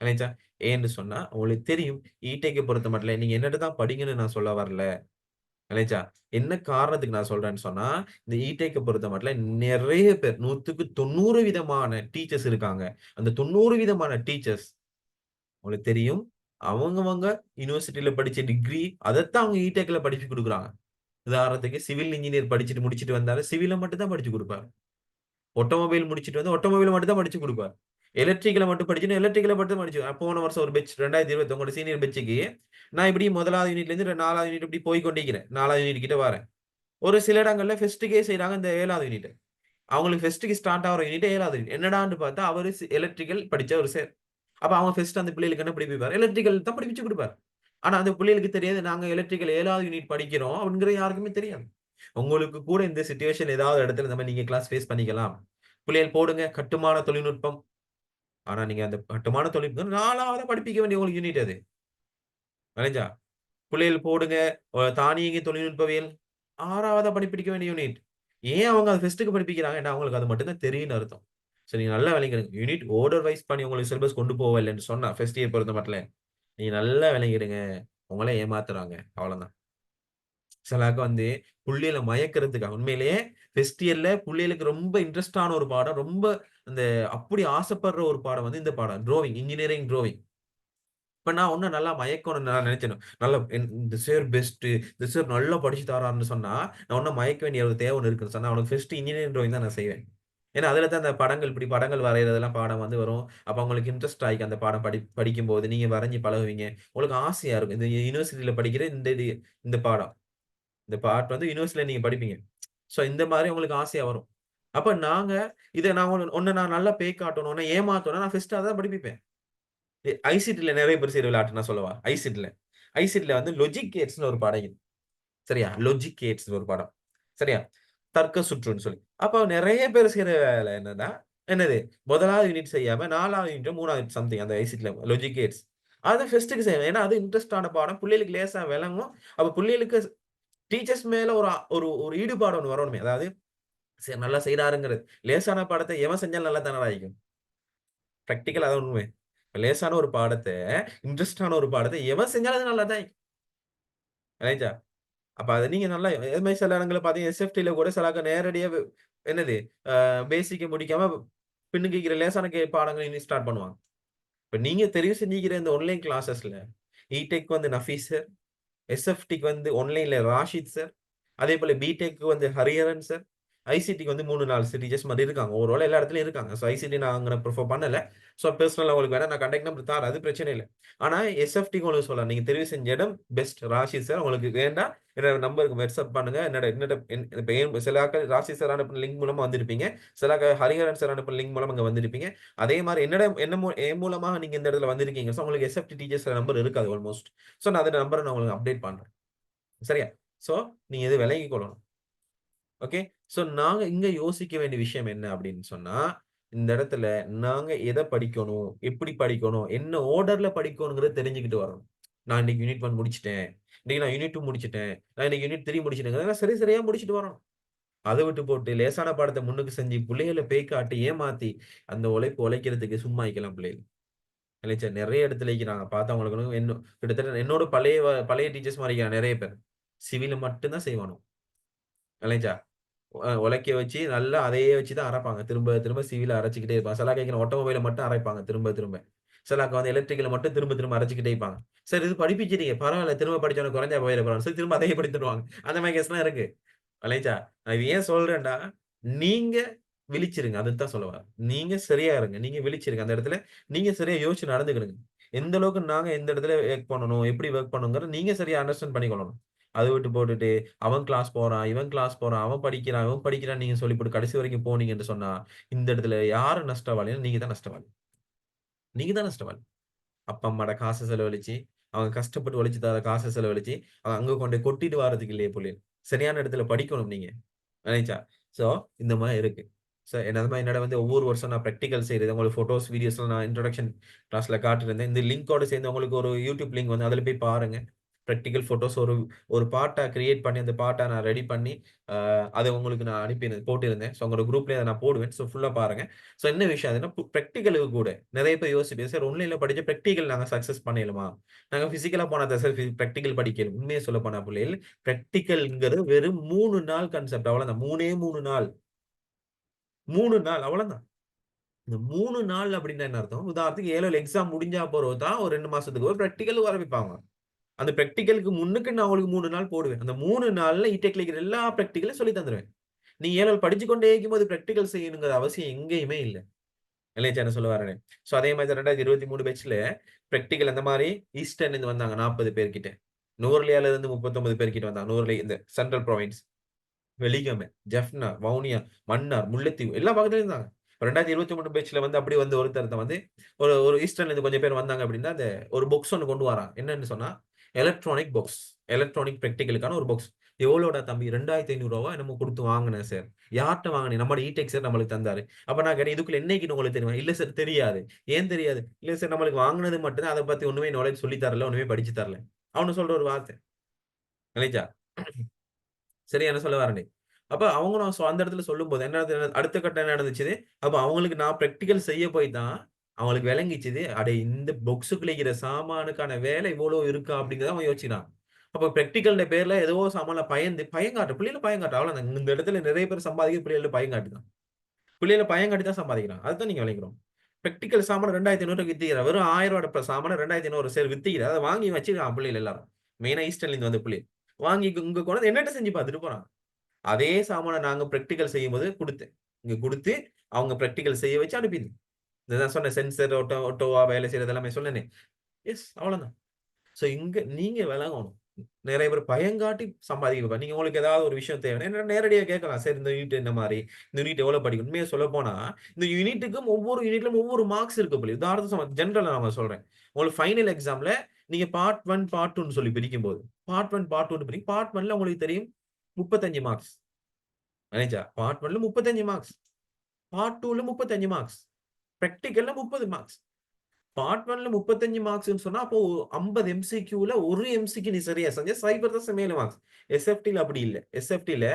விளங்கிச்சா? ஏன்னு சொன்னா, உங்களுக்கு தெரியும். இ-டெக்க பொறுத்தமட்டில நீங்க என்னத்த தான் படிங்கன்னு நான் சொல்ல வரல. விளங்கிச்சா? என்ன காரணத்துக்கு நான் சொல்றேன்னு சொன்னா, இந்த இ-டெக்க பொறுத்தமட்டில நெறைய பேர் 100க்கு 90 விதமான டீச்சர்ஸ் இருக்காங்க. அந்த 90 விதமான டீச்சர்ஸ் உங்களுக்கு தெரியும். அவங்கவங்க யுனிவர்சிட்டில படிச்ச டிகிரி அதத்தான் அவங்க இ-டெக்ல படிச்சு குடுக்குறாங்க. உதாரணத்துக்கு சிவில் இன்ஜினியர் படிச்சுட்டு முடிச்சுட்டு வந்தாரு. சிவில மட்டும் தான் படிச்சு குடுப்பாரு. ஆட்டோமொபைல் முடிச்சுட்டு வந்து ஆட்டோமொபைல மட்டும் தான் படிச்சு குடுப்பாரு. எலக்ட்ரிக்கல மட்டும் படிச்சுட்டு எலக்ட்ரிக்கல மட்டும் படிச்சு போன வருஷம் ஒரு பேட்ச் 2020 உங்களோட சீனியர் பேட்ச்க்கு நான் இப்படி 1வது யூனிட்லேருந்து 4வது யூனிட் இப்படி போய் கொண்டிருக்கிறேன். 4வது யூனிட் கிட்ட வரேன். ஒரு சில இடங்கள்ல ஃபெஸ்ட்டுக்கே செய்றாங்க இந்த 7வது யூனிட்ட. அவங்களுக்கு ஃபெஸ்ட்டுக்கு ஸ்டார்ட் ஆகுற யூனிட் 7வது யூனிட். என்னடான்னு பார்த்தா அவரு எலக்ட்ரிக்கல் படிச்ச ஒரு சார். அப்ப அவங்க ஃபர்ஸ்ட் அந்த பிள்ளைகளுக்கு என்ன படிப்பிப்பாரு? எலக்ட்ரிக்கல் தான் படிப்பிச்சு குடுப்பாரு. ஆனா அந்த பிள்ளைகளுக்கு தெரியாது நாங்க எலக்ட்ரிக்கல் 7வது யூனிட் படிக்கிறோம் அப்படிங்கிறது யாருக்குமே தெரியாது. உங்களுக்கு கூட இந்த சிட்யூவேஷன் ஏதாவது இடத்துல இந்த மாரி நீங்க கிளாஸ் ஃபேஸ் பண்ணிக்கலாம். பிள்ளைகள் போடுங்க கட்டுமான தொழில்நுட்பம். ஆனா நீங்க அந்த கட்டுமான தொழில்நுட்பம் 4வதா படிப்பிக்க வேண்டிய உங்களுக்கு யூனிட் அது. விளங்குச்சா? பிள்ளைகள் போடுங்க தானியங்கி தொழில்நுட்பவியல் 6வதா படிப்பிக்க வேண்டிய யூனிட். ஏன் அவங்க அத ஃபர்ஸ்ட்க்கு படிப்பிக்கிறாங்க? ஏன்னா அவங்களுக்கு அது மட்டும் தான் தெரியும்னு அர்த்தம். சோ நீங்க நல்லா விளங்கிடுங்க. யூனிட் ஆர்டர் வைஸ் பண்ணி உங்களுக்கு சிலபஸ் கொண்டு போவலன்னு சொன்னா, ஃபர்ஸ்ட் இயர் பொறுத்தமட்டில நீங்க நல்லா விளங்கிடுங்க. உங்கள ஏமாத்துறாங்க. அவ்வளதான். சிலருக்கு வந்து புள்ளைகள மயக்கிறதுக்காக உண்மையிலேயே ஃபர்ஸ்ட் இயர்ல புள்ளைகளுக்கு ரொம்ப இன்ட்ரெஸ்ட்டான ஒரு பாடம். ரொம்ப அந்த அப்படி ஆசைப்படுற ஒரு பாடம் வந்து இந்த பாடம். Engineering drawing. இப்ப நான் உன்ன நல்லா மயக்கணும்னு நான் நினைச்சேன். நல்லா இந்த சார் பெஸ்ட்டு. இந்த சார் நல்லா படிச்சு தராருன்னு சொன்னா, நான் உன்ன மயக்க வேண்டிய ஒரு தேவை ஒண்ணு இருக்குன்னு சொன்னா, அவனுக்கு ஃபர்ஸ்ட் இன்ஜினியரிங் ட்ராவிங் தான் நான் செய்வேன். ஏன்னா, அதில தான் அந்த படங்கள் இப்படி படங்கள் வரையறதெல்லாம் பாடம் வந்து வரும். அப்ப உங்களுக்கு இன்ட்ரெஸ்ட் ஆயிக்கும் அந்த பாடம் படிக்கும்போது. நீங்க வரைஞ்சு பழகுவீங்க. உங்களுக்கு ஆசையா இருக்கும். இந்த யுனிவர்சிட்டில படிக்கிற இந்த பாடம். இந்த பார்ட் வந்து யுனிவர்சிட்டில நீங்க படிப்பீங்க. சோ இந்த மாரி உங்களுக்கு ஆசையா வரும். அப்ப நாங்க இத நான் உன்ன நான் நல்லா பேய் காட்டணும், உன்ன ஏமாத்தணும்னா நான் ஃபர்ஸ்ட் அதான் படிப்பிப்பேன். ஐசிடில நெறைய பேர் செய்ற விளையாட்டு நான் சொல்லவா? ஐசிடில வந்து லாஜிக் கேட்ஸ்ன்னு ஒரு பாடம் இருக்குது. சரியா? லாஜிக் கேட்ஸ்ன்னு ஒரு பாடம். சரியா? தர்க்க சுற்றுன்னு சொல்லி. அப்ப நெறைய பேர் செய்ற வேலை என்னன்னா, என்னது 1வது யூனிட் செய்யாம 4வது யூனிட்டோ, 3வது யூனிட் சம்திங் அந்த ஐசிடில லாஜிக் கேட்ஸ். அத ஃபர்ஸ்ட்க்கு செய்வேன். ஏன்னா, அது இன்ட்ரெஸ்ட்டான பாடம். புள்ளைகளுக்கு லேசா விளங்கும். அப்ப புள்ளைகளுக்கு டீச்சர்ஸ் மேல ஒரு ஒரு ஒரு ஈடுபாடு ஒண்ணு வரணுமே. அதாவது சரி நல்லா செய்றாருங்கிறது. லேசான பாடத்த எவன் செஞ்சாலும் நல்லா தானடா இருக்கும். பிராக்டிகலா அதான் உண்மை. லேசான ஒரு பாடத்த, இன்ட்ரெஸ்ட்டான ஒரு பாடத்த எவன் செஞ்சாலும் அது நல்லா தான் இருக்கும். ரைட்டா? அப்ப அத நீங்க நல்லா அது மாரி சில இடங்கள்ல பார்த்தீங்கன்னா, எஸ்எஃப்டில கூட சிலருக்கு நேரடியா என்னது பேசிக்க முடிக்காம பின்னுக்கு இருக்கிற லேசான பாடங்கள் இனி ஸ்டார்ட் பண்ணுவாங்க. இப்ப நீங்க தெரிவு செஞ்சுக்கிற இந்த ஆன்லைன் கிளாஸஸ்ல இ-டெக் வந்து நஃபீஸ் சார், எஸ்எஃப்டிக்கு வந்து ஆன்லைன்ல ராஷித் சார், அதேபோல பி.டெக் வந்து ஹரிஹரன் சார். ஐசிடிக்கு வந்து 3, 4 டீச்சர்ஸ் மாரி இருக்காங்க. ஓவரால் எல்லா இடத்துலயும் இருக்காங்க. ஸோ ஐசிடி நான் அங்க ப்ரிஃபர் பண்ணல. ஸோ பெர்சனலா உங்களுக்கு வேணா நான் கான்டாக்ட் நம்பர் தாரேன். அது பிரச்சனை இல்ல. ஆனா எஸ்எஃப்டிக்கு உங்களுக்கு சொல்லலாம். நீங்க தெரிவு செஞ்ச இடம் பெஸ்ட் ராஷித் சார். உங்களுக்கு வேண்டா என்னோட நம்பருக்கு வாட்ஸ்அப் பண்ணுங்க. என்னோட என்னோட இப்ப சில ஆட்கள் ராஷித் சார் அனுப்புன லிங்க் மூலமா வந்திருப்பீங்க. சில ஆட்கள் ஹரிஹரன் சார் அனுப்புன லிங்க் மூலமா இங்க வந்திருப்பீங்க. அதே மாரி என்னோட என் மூலமா நீங்க இந்த இடத்துல வந்திருக்கீங்க. ஸோ உங்களுக்கு எஸ்எஃப்டி டீச்சர்ஸ் நம்பர் இருக்காது ஆல்மோஸ்ட். ஸோ நான் அந்த நம்பர நான் உங்களுக்கு அப்டேட் பண்றேன். சரியா? ஸோ நீங்க இது விலகிக் கொள்ளணும். ஓகே. ஸோ நாங்க இங்க யோசிக்க வேண்டிய விஷயம் என்ன அப்படின்னு சொன்னா, இந்த இடத்துல நாங்க எத படிக்கணும்? எப்படி படிக்கணும்? என்ன ஆர்டர்ல படிக்கணும்ங்கிறத தெரிஞ்சுக்கிட்டு வரணும். நான் இன்னைக்கு யூனிட் 1 முடிச்சுட்டேன். இன்னைக்கு நான் யூனிட் 2 முடிச்சுட்டேன். நான் இன்னைக்கு யூனிட் 3 முடிச்சுட்டேங்கிறத சரி சரியா முடிச்சுட்டு வரணும். அத விட்டு போட்டு லேசான பாடத்த முன்னுக்கு செஞ்சு புள்ளைகள பேய் காட்டி ஏமாத்தி அந்த உழைப்பு உழைக்கிறதுக்கு சும்மா இருக்கலாம் பிள்ளைகள். இல்லைச்சா நெறைய இடத்துல இருக்கிறாங்க. பார்த்தா அவங்களுக்கு கிட்டத்தட்ட என்னோட பழைய டீச்சர்ஸ் மாரி இருக்காங்க நெறைய பேர். சிவில மட்டும் தான் செய்வானுவோ. இல்லைச்சா? உழைக்க வச்சு நல்லா அதையே வச்சு தான் அரைப்பாங்க. திரும்ப திரும்ப சிவில அரைச்சுக்கிட்டே இருப்பாங்க. சில கேட்கிறேன் ஆட்டோமொபைல மட்டும் அரைப்பாங்க திரும்ப திரும்ப. சிலருக்கு வந்து எலக்ட்ரிக்கல மட்டும் திரும்ப திரும்ப அரைச்சுக்கிட்டே இருப்பாங்க. சரி இது படிப்பிக்கிறீங்க. பரவால்ல திரும்ப படிச்சவன குறைஞ்சா போயிற போறான்னு சொல்லி திரும்ப அதையே படித்துடுவாங்க. அந்த மாரி கேஸ்லாம் இருக்கு. இல்லைச்சா? நான் இது ஏன் சொல்றேன்டா, நீங்க விழிச்சிருங்க. அதுதான் சொல்ல வரேன். நீங்க சரியா இருங்க. நீங்க விழிச்சிருங்க. அந்த இடத்துல நீங்க சரியா யோசிச்சு நடந்துக்கிடுங்க. எந்த அளவுக்கு நாங்க எந்த இடத்துல வொர்க் பண்ணணும், எப்படி வொர்க் பண்ணணும்ங்கறத நீங்க சரியா அண்டர்ஸ்டாண்ட் பண்ணிக்கொள்ளணும். அத விட்டு போட்டுட்டு, அவன் கிளாஸ் போறான், இவன் கிளாஸ் போறான், அவன் படிக்கிறான், இவன் படிக்கிறான்னு நீங்க சொல்லி போட்டு கடைசி வரைக்கும் போனீங்கன்னு சொன்னா, இந்த இடத்துல யாரு நஷ்டவாளின்னா நீங்க தான் நஷ்டவாளி. நீங்க தான் நஷ்டவாளி. அப்பா, அம்மாட காச செலவழிச்சு, அவங்க கஷ்டப்பட்டு உழைச்சு தர காச செலவழிச்சு, அங்க கொண்டு போய் கொட்டிட்டு வாரதுக்கு இல்லையே புள்ளைய. சரியான இடத்துல படிக்கணும் நீங்க. ரைட்டா? சோ, இந்த மாரி இருக்கு. சோ, என்னோட வந்து ஒவ்வொரு வருஷம் நான் பிராக்டிகல் செய்றது, உங்களுக்கு ஃபோட்டோஸ், வீடியோஸ்லாம் நான் இன்ட்ரோடக்ஷன் கிளாஸ்ல காட்டியிருந்தேன். இந்த லிங்கோட சேர்ந்து உங்களுக்கு ஒரு யூடியூப் லிங்க் வந்து அதில போய் பாருங்க. பிராக்டிகல் ஃபோட்டோஸ் ஒரு ஒரு பார்ட்டா கிரியேட் பண்ணி, அந்த பார்ட்டா நான் ரெடி பண்ணி, அத உங்களுக்கு நான் போட்டிருந்தேன். சோ, உங்களோட குரூப்லயே அத நான் போடுவேன். சோ, ஃபுல்லா பாருங்க. சோ, என்ன விஷயம் அதுன்னா, பிராக்டிகலுக்கு கூட நெறைய பேர் யோசிப்பீங்க, சார் ஆன்லைன்ல படிச்சா பிராக்டிகல் நாங்க சக்சஸ் பண்ணிறலாமா? நாங்க பிசிக்கலா போனா தான் சார் பிராக்டிகல் படிக்கணும். உண்மைய சொல்லப்போனா பிள்ளைகள், பிராக்டிகல்ங்கிறது வெறும் 3 நாள் கான்செப்ட் அவ்வளதான். 3 நாள். 3 நாள் அவ்வளதான். இந்த 3 நாள் அப்டின்னா என்ன அர்த்தம்? உதாரணத்துக்கு ஏ-லெவல் எக்ஸாம் முடிஞ்சா பிறகு தான் ஒரு 2 மாசத்துக்கு ஒரு பிராக்டிகல் ஆரம்பிப்பாங்க. அந்த பிராக்டிகலுக்கு முன்னுக்கு நான் உங்களுக்கு 3 நாள் போடுவேன். அந்த 3 நாள்ல இ-டெக்ல இருக்கிற எல்லா பிராக்டிகலும் சொல்லி தந்துருவேன். நீங்க ஏ-லெவல் படிச்சு கொண்டே இருக்கும்போது பிராக்டிகல் செய்யணுங்கிற அவசியம் எங்கேயுமே இல்ல. இல்லையா என்ன சொல்ல வரேன்னு. சோ அதே மாரி தான் 2023 பேட்ச்ல பிராக்டிகல் அந்த மாரி ஈஸ்டர்ன்ல இருந்து வந்தாங்க 40 பேர் கிட்ட. நூர்லியால இருந்து 39 பேர் கிட்ட வந்தாங்க. நூர்லி இந்த சென்ட்ரல் புரோவின்ஸ். வெலிகம, ஜஃப்னா, வவுனியா, மன்னார், முல்லைத்தீவு எல்லா பக்கத்துலயும் இருந்தாங்க. 2023 பேட்ச்ல வந்து அப்படி வந்து ஒருத்தர் வந்து ஒரு ஒரு ஈஸ்டர்ன்ல இருந்து கொஞ்சம் பேர் வந்தாங்க அப்படின்னா, அந்த ஒரு பாக்ஸ் ஒண்ணு கொண்டு வரான். என்னன்னு சொன்னா, எலக்ட்ரானிக் பாக்ஸ். எலக்ட்ரானிக் பிராக்டிகலுக்கான ஒரு பாக்ஸ். எவ்வளோடா தம்பி? ரூ. 2500 என்னமோ குடுத்து வாங்குனேன் சார். யார்ட்ட வாங்குனீங்க? நம்மோட இ-டெக் சார் நம்மளுக்கு தந்தாரு. அப்ப நான் கேட்டேன், இதுக்குள்ள என்ன இருக்குன்னு உங்களுக்கு தெரியுமா? இல்ல சார் தெரியாது. ஏன் தெரியாது? இல்ல சார் நம்மளுக்கு வாங்குனது மட்டும் தான். அத பத்தி ஒண்ணுமே நாலேட்ஜ் சொல்லி தரல. ஒண்ணுமே படிச்சு தரல. அவனு சொல்ற ஒரு வார்த்தை. இல்லையா? சரியா என்ன சொல்ல வரேனே. அப்ப அவங்களும் அந்த இடத்துல சொல்லும்போது என்ன அடுத்த கட்டம் என்ன நடந்துச்சு? அப்ப அவங்களுக்கு நான் பிராக்டிகல் செய்ய போய் தான் அவங்களுக்கு விளங்கிச்சுது. அட இந்த பாக்ஸுக்குள்ள இருக்கிற சாமானுக்கான வேலை இவ்வளோ இருக்கா? அப்படிங்கிறத அவன் யோசிக்கிறான். அப்ப பிராக்டிகல்ன்ற பேர்ல ஏதோ சாமான்ல பயங்காட்டு பிள்ளைகள பயங்காட்டு அவ்வளவுதான். இந்த இடத்துல நிறைய பேர் சம்பாதிக்க பிள்ளைகள பயங்காட்டி தான். பிள்ளைகள பயங்காட்டி தான் சம்பாதிக்கிறான். அதுதான் நீங்க விளங்கிக்கணும். பிராக்டிகல் சாமான ரூ. 2500 வித்துக்கிறான். வெறும் ரூ. 1000 சாமான 2500 சேர் வித்துக்கிறான். அத வாங்கி வச்சுக்கிறான் பிள்ளைகள் எல்லாரும். மெயினா ஈஸ்டர்ன்ல இருந்து வந்த பிள்ளைகள். வாங்கி இங்க கொண்டு வந்து என்னட்ட செஞ்சு பார்த்துட்டு போறான். அதே சாமான நாங்க பிராக்டிகல் செய்யும்போது குடுத்தேன். இங்க குடுத்து, அவங்க பிராக்டிகல் செய்ய வச்சு அனுப்பியிருந்தேன். நான் சொன்னேன் சென்சார் ஆட்டோவா வேலை செய்றது எல்லாமே சொன்னேனே. எஸ் அவ்வளதான். சோ இங்க நீங்க விளங்கணும். நெறைய பேர் பயங்காட்டி சம்பாதிக்க நீங்க உங்களுக்கு ஏதாவது ஒரு விஷயம் தேவைன்னா என்ன நேரடியா கேட்கலாம். சரி இந்த யூனிட் என்ன மாரி? இந்த யூனிட் எவ்வளவு படிக்கணும்? உண்மைய சொல்லப்போனா, இந்த யூனிட்டுக்கும் ஒவ்வொரு யூனிட்லும் ஒவ்வொரு மார்க்ஸ் இருக்கு போல. உதாரணத்துக்கு ஜெனரலா நான் சொல்றேன். உங்களுக்கு ஃபைனல் எக்ஸாம்ல நீங்க பார்ட் 1, பார்ட் 2ன்னு சொல்லி பிரிக்கும்போது, பார்ட் 1, பார்ட் 2ன்னு பார்ட் 1ல உங்களுக்கு தெரியும் 35 மார்க்ஸ். மேனேஜா பார்ட் 1ல 35 மார்க்ஸ். பார்ட் 2ல 35 மார்க்ஸ். பிராக்டிகல்ல 30 மார்க்ஸ். பார்ட் 1ல 35 மார்க்ஸ்ன்னு சொன்னா, அப்போ 50 எம்சிக்யூல ஒரு எம்சிக்யூ நீ சரியா செஞ்சா 0.7 மார்க்ஸ். எஸ்எஃப்டில அப்படி இல்ல. எஸ்எஃப்டில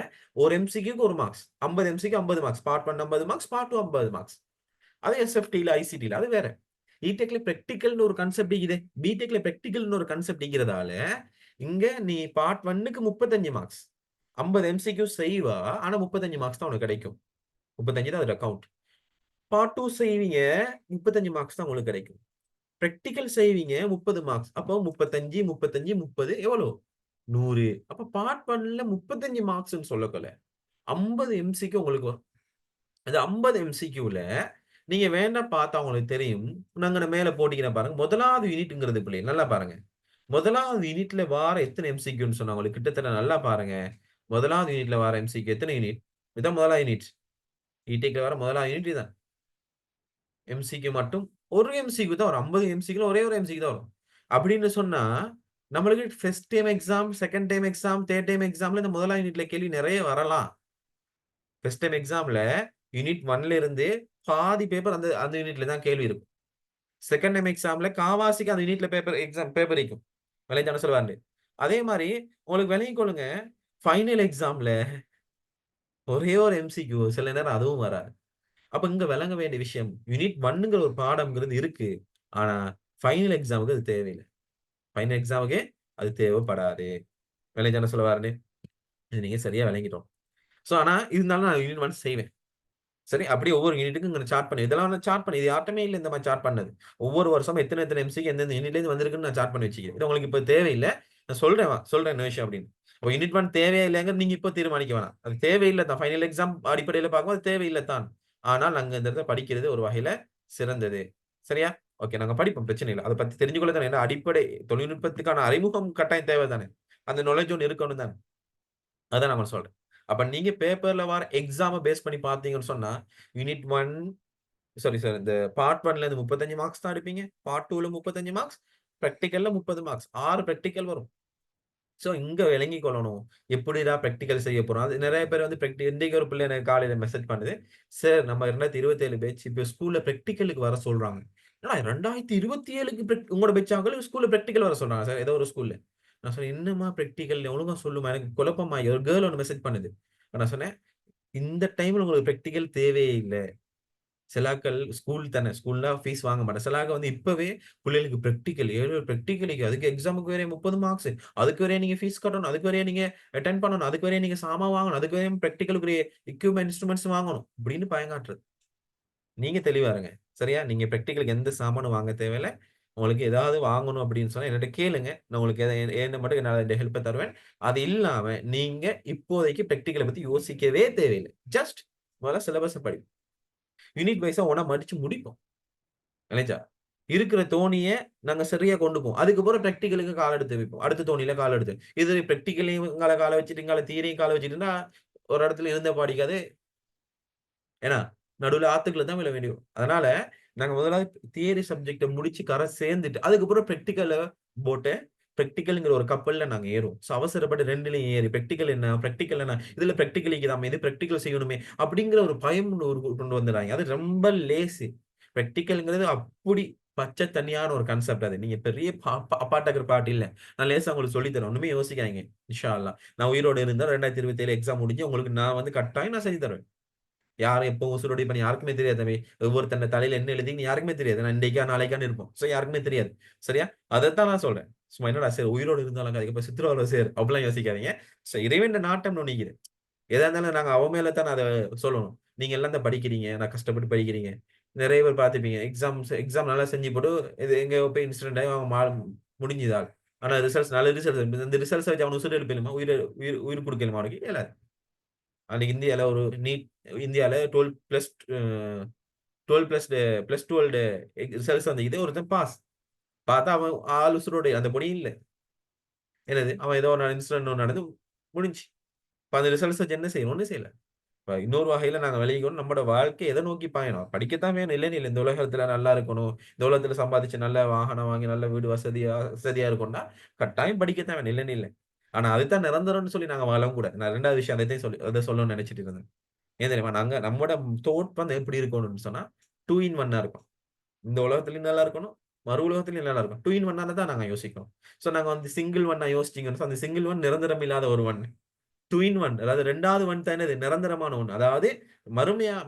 ஒரு எம்சிக்யூக்கு 1 marks. 50 MCQ 50 marks. Part 1 50 marks, part 2 50 marks. அது எஸ்எஃப்டில, ஐசிடில அது வேற. இடெக்ல பிராக்டிகல்னு ஒரு கான்செப்ட் இருக்குது. பிடெக்ல பிராக்டிகல்னு ஒரு கான்செப்ட் இருக்கிறதால, இங்க நீ பார்ட் 1க்கு 35 மார்க்ஸ். 50 எம்சிக்யூ செய்வா. ஆனா 35 மார்க்ஸ் தான் உனக்கு கிடைக்கும். 35 தான் அதுல கவுண்ட். பார்ட் 2 செய்வீங்க. 35 மார்க்ஸ் தான் உங்களுக்கு கிடைக்கும். பிராக்டிகல் செய்வீங்க 30 மார்க்ஸ். அப்போ 35, 35, 30 எவ்வளோ? 100. அப்ப பார்ட் 1ல 35 மார்க்ஸ்ன்னு சொல்லக்கல. 50 எம்சிக்யூ உங்களுக்கு வரும். அந்த 50 எம்சிக்யூல நீங்க வேணா பார்த்தா உங்களுக்கு தெரியும். நாங்க மேல போட்டிக்கிறேன் பாருங்க. முதலாவது யூனிட்ங்கிறது பிள்ளை நல்லா பாருங்க. முதலாவது யூனிட்ல வார எத்தனை எம்சிக்யூன்னு சொன்னா உங்களுக்கு கிட்டத்தட்ட நல்லா பாருங்க. முதலாவது யூனிட்ல வார எம்சிக்யூ எத்தனை யூனிட்? இதான் முதலாவது யூனிட். இடேக்ல வர முதலாவது யூனிட் இதான். எம்சிக்யூ மட்டும் ஒரு எம்சிக்யூ தான் வரும். 50 எம்சிக்யூல ஒரே ஒரு எம்சிக்யூ தான் வரும். அப்படின்னு சொன்னா, நம்மளுக்கு first time exam, second time exam, third time எக்ஸாம்ல இந்த முதலாம் யூனிட்ல கேள்வி நெறைய வரலாம். ஃபர்ஸ்ட் டைம் எக்ஸாம்ல யூனிட் 1ல இருந்து பாதி பேப்பர் அந்த அந்த யூனிட்ல தான் கேள்வி இருக்கும். செகண்ட் டைம் எக்ஸாம்ல காவாசிக்கு அந்த யூனிட்ல பேப்பர் இருக்கும். விளைஞ்சான சொல்லுவாரு. அதே மாரி உங்களுக்கு விளங்கிக் கொள்ளுங்க, ஃபைனல் எக்ஸாம்ல ஒரே ஒரு எம்சிக்யூ சில நேரம் அதுவும் வராது. அப்ப இங்க விளங்க வேண்டிய விஷயம், யூனிட் 1ங்கிற ஒரு பாடம்ங்கிறது இருக்கு. ஆனா, ஃபைனல் எக்ஸாம்க்கு அது தேவையில்ல. ஃபைனல் எக்ஸாம்க்கு அது தேவைப்படாது. விளைஞ்சு என்ன சொல்ல வாரேன்னு, இது நீங்க சரியா விளங்கிட்டோம். ஆனா, இருந்தாலும் நான் யூனிட் 1 செய்வேன். சரி, அப்படியே ஒவ்வொரு யூனிட்டுக்கும் இங்க சார்ட் பண்ணி இதெல்லாம் நான் சார்ட் பண்ணி இது யார்ட்டயுமே இல்ல இந்த மாரி சார்ட் பண்ணது. ஒவ்வொரு வருஷமும் எத்தன எத்தன எம்சிக்கு எந்தெந்த யூனிட்லேருந்து வந்திருக்குன்னு நான் சார்ட் பண்ணி வச்சுக்கிறேன். இது உங்களுக்கு இப்ப தேவையில்ல. நான் சொல்றேன் என்ன விஷயம் அப்படின்னு. அப்ப யூனிட் 1 தேவையா இல்லையாங்கிறது நீங்க இப்ப தீர்மானிக்க வேணாம். அது தேவையில்ல தான். ஃபைனல் எக்ஸாம் அடிப்படையில பார்க்கும்போது தேவையில்ல தான். ஆனால் நாங்க இந்த இடத்துல படிக்கிறது ஒரு வகையில சிறந்தது. சரியா? ஓகே நாங்க படிப்போம் பிரச்சனை இல்ல. அத பத்தி தெரிஞ்சு கொள்ள தானே. ஏன்னா அடிப்படை தொழில்நுட்பத்துக்கான அறிமுகம் கட்டாயம் தேவை தானே. அந்த நாலெட்ஜ் ஒண்ணு இருக்கணும் தானே. அதான் நான் சொல்றேன். அப்ப நீங்க பேப்பர்ல வர எக்ஸாம பேஸ் பண்ணி பார்த்தீங்கன்னு சொன்னா, யூனிட் 1 சாரி இந்த பார்ட் 1ல இருந்து 35 மார்க்ஸ் தான் எடுப்பீங்க. பார்ட் 2ல 35 மார்க்ஸ், பிராக்டிகல்ல 30 மார்க்ஸ். 6 பிராக்டிகல் வரும். இங்க விளங்கிக் கொள்ளணும். எப்படிடா பிராக்டிகல் செய்ய போறோம்? அது நெறைய பேர் வந்து இன்னைக்கு ஒரு பிள்ளை எனக்கு காலையில மெசேஜ் பண்ணுது. சார் நம்ம 2027 பேட்ச் இப்ப ஸ்கூல்ல பிராக்டிகலுக்கு வர சொல்றாங்க. என்னடா 2027க்கு உங்களோட பேட்ச் ஆகல ஸ்கூல்ல பிராக்டிகல் வர சொல்றாங்க சார் ஏதோ ஒரு ஸ்கூல்ல. நான் சொன்னேன், "என்னம்மா பிராக்டிகல் ஒழுங்கா சொல்லுமா?" எனக்கு குழப்பமா ஒரு கேர்ள் ஒண்ணு மெசேஜ் பண்ணுது. நான் சொன்னேன், "இந்த டைம்ல உங்களுக்கு பிராக்டிகல் தேவையே இல்ல. சிலாக்கள் ஸ்கூல் தானே. ஸ்கூல்னா ஃபீஸ் வாங்க மாட்டேன். சிலாக்கள் வந்து இப்பவே பிள்ளைகளுக்கு பிராக்டிகல் 7 பிராக்டிகலுக்கு அதுக்கு எக்ஸாமுக்கு வேற 30 மார்க்ஸ். அதுக்கு வேற நீங்க ஃபீஸ் கட்டணும். அதுக்கு வேற நீங்க அட்டெண்ட் பண்ணணும். அதுக்கு வேற நீங்க சாமான் வாங்கணும். அதுக்கு வேற பிராக்டிகலுக்குரிய எக்யூப்மென்ட், இன்ஸ்ட்ருமென்ட்ஸ் வாங்கணும். இப்படின்னு பயங்காட்டுறது. நீங்க தெளிவா இருங்க. சரியா? நீங்க பிராக்டிகலுக்கு எந்த சாமானும் வாங்க தேவையில்ல. உங்களுக்கு ஏதாவது வாங்கணும் அப்படின்னு சொன்னா என்கிட்ட கேளுங்க. நான் உங்களுக்கு என்ன மட்டும் என்னால ஹெல்ப்ப தருவேன். அது இல்லாம நீங்க இப்போதைக்கு பிராக்டிகல பத்தி யோசிக்கவே தேவையில்ல. ஜஸ்ட் முதல்ல சிலபஸ படி. யூனிட் வைஸா ஒவ்வொண்ணா மடிச்சு முடிப்போம். விளைஞ்சா? இருக்கிற தோணிய நாங்க சரியா கொண்டு போவோம். அதுக்கப்புறம் பிராக்டிகலுக்கு கால் எடுத்து வைப்போம். அடுத்த தோணியில கால் எடுத்து. இது பிராக்டிகலையும் இங்கால கால வச்சுட்டு, இங்கால தியரியும் கால வச்சுட்டுன்னா, ஒரு இடத்துல இருந்த பாடிக்காது. ஏன்னா, நடுவுல ஆத்துக்குள்ள தான் விழ வேண்டி வரும். அதனால, நாங்க முதலாவது தியரி சப்ஜெக்ட்ட முடிச்சு கரை சேர்ந்துட்டு, அதுக்கப்புறம் பிராக்டிகல போட்டு, பிராக்டிகல்ங்கிற ஒரு கப்பல்ல நாங்க ஏறுவோம். அவசரப்பட்டு 2லயும் ஏறி பிராக்டிகல் என்ன? பிராக்டிகல் என்ன? இதுல பிராக்டிகல் இருக்குதாமே, இது பிராக்டிகல் செய்யணுமே, அப்படிங்கிற ஒரு பயம் ஒரு கொண்டு வந்துடுறாங்க. அது ரொம்ப லேசி. பிராக்டிகல்ங்கிறது அப்படி பச்சை தண்ணியான ஒரு கான்செப்ட் அது. நீங்க பெரிய அப்பாட்டக்கிற பாட்டு இல்ல. நான் லேசா உங்களுக்கு சொல்லி தரேன். ஒண்ணுமே யோசிக்காதீங்க. இன்ஷா அல்லாஹ். நான் உயிரோட இருந்தா 2027 எக்ஸாம் முடிஞ்சு உங்களுக்கு நான் வந்து கட்டாயம் நான் செஞ்சு தருவேன். யாரும் எப்போ உசுரோட இருப்பான்னு யாருக்குமே தெரியாது தம்பி. ஒவ்வொருத்தன் தலையில என்ன எழுதின்னு யாருக்குமே தெரியாது. நான் இன்னைக்கா, நாளைக்கான்னு இருப்போம். யாருக்குமே தெரியாது. சரியா? அதத்தான் நான் சொல்றேன். சும்மா என்னடா சரி உயிரோடு இருந்தாலும் அதுக்கப்புறம் சித்ராவுல சேர் அப்படிலாம் யோசிக்காதீங்க. இறைவன் நாட்டம் நுண்ணிக்குது. எதா இருந்தாலும் நாங்க அவன் மேல தான் அத சொல்லணும். நீங்க எல்லாம் தான் படிக்கிறீங்க. நான் கஷ்டப்பட்டு படிக்கிறீங்க. நெறைய பேர் பார்த்திருப்பீங்க. எக்ஸாம் நல்லா செஞ்சு போட்டு இது எங்கேயோ போய் இன்சிடென்ட் ஆகி அவன் முடிஞ்சுது ஆள். ஆனா ரிசல்ட்ஸ் நல்ல ரிசல்ட்ஸ் இந்த ரிசல்ட்ஸ வச்சு அவனுக்கு உசுர எழுப்பலுமா? உயிர் உயிர் குடுக்கலுமா அவனுக்கு? இயலாது. அன்னைக்கு இந்தியால ஒரு நீட் இந்தியால 12 பிளஸ் 12 பிளஸ் பிளஸ் 12 ரிசல்ட்ஸ் வந்தது. ஒருத்தன் பாஸ். பார்த்தா அவன் ஆள் உசுரோட அந்த பொடி இல்ல. என்னது? அவன் ஏதோ ஒரு இன்சிடென்ட் ஒண்ணு நடந்து முடிஞ்சுச்சு. இப்ப அந்த ரிசல்ட்ஸ் வச்சு என்ன செய்யணும்? ஒண்ணும் செய்யல. இப்ப இன்னொரு வகையில நாங்க விலகிக்கணும். நம்மோட வாழ்க்கை எத நோக்கி பாயணும்? படிக்கத்தான் வேணும். இல்லன்னு இல்ல. இந்த உலகத்துல நல்லா இருக்கணும். இந்த உலகத்துல சம்பாதிச்சு நல்ல வாகனம் வாங்கி, நல்ல வீடு வசதியா வசதியா இருக்கணும்னா, கட்டாயம் படிக்கத்தான் வேணும். இல்லன்னு இல்ல. ஆனா அதுதான் நிரந்தரம்னு சொல்லி நாங்க வாழவும் கூடாது. நான் 2வது விஷயம் அத சொல்லணும்னு நெனச்சுட்டு இருந்தேன். ஏன் தெரியுமா? நம்மோட தோட் வந்து எப்படி இருக்கணும்னு சொன்னா, 2 இன் 1 இருக்கும். இந்த உலகத்திலயும் நல்லா இருக்கணும். மறு உலகத்திலயும் நல்லா இருக்கும். 2 இன் 1 தான் நாங்க யோசிக்கிறோம். நாங்க வந்து சிங்கிள் ஒன்னா யோசிச்சீங்கன்னு அந்த சிங்கிள் ஒன் நிரந்தரம் இல்லாத ஒரு ஒன். 2 இன் 1 அதாவது 2வது ஒன் தான் என்னது? நிரந்தரமான ஒண்ணு. அதாவது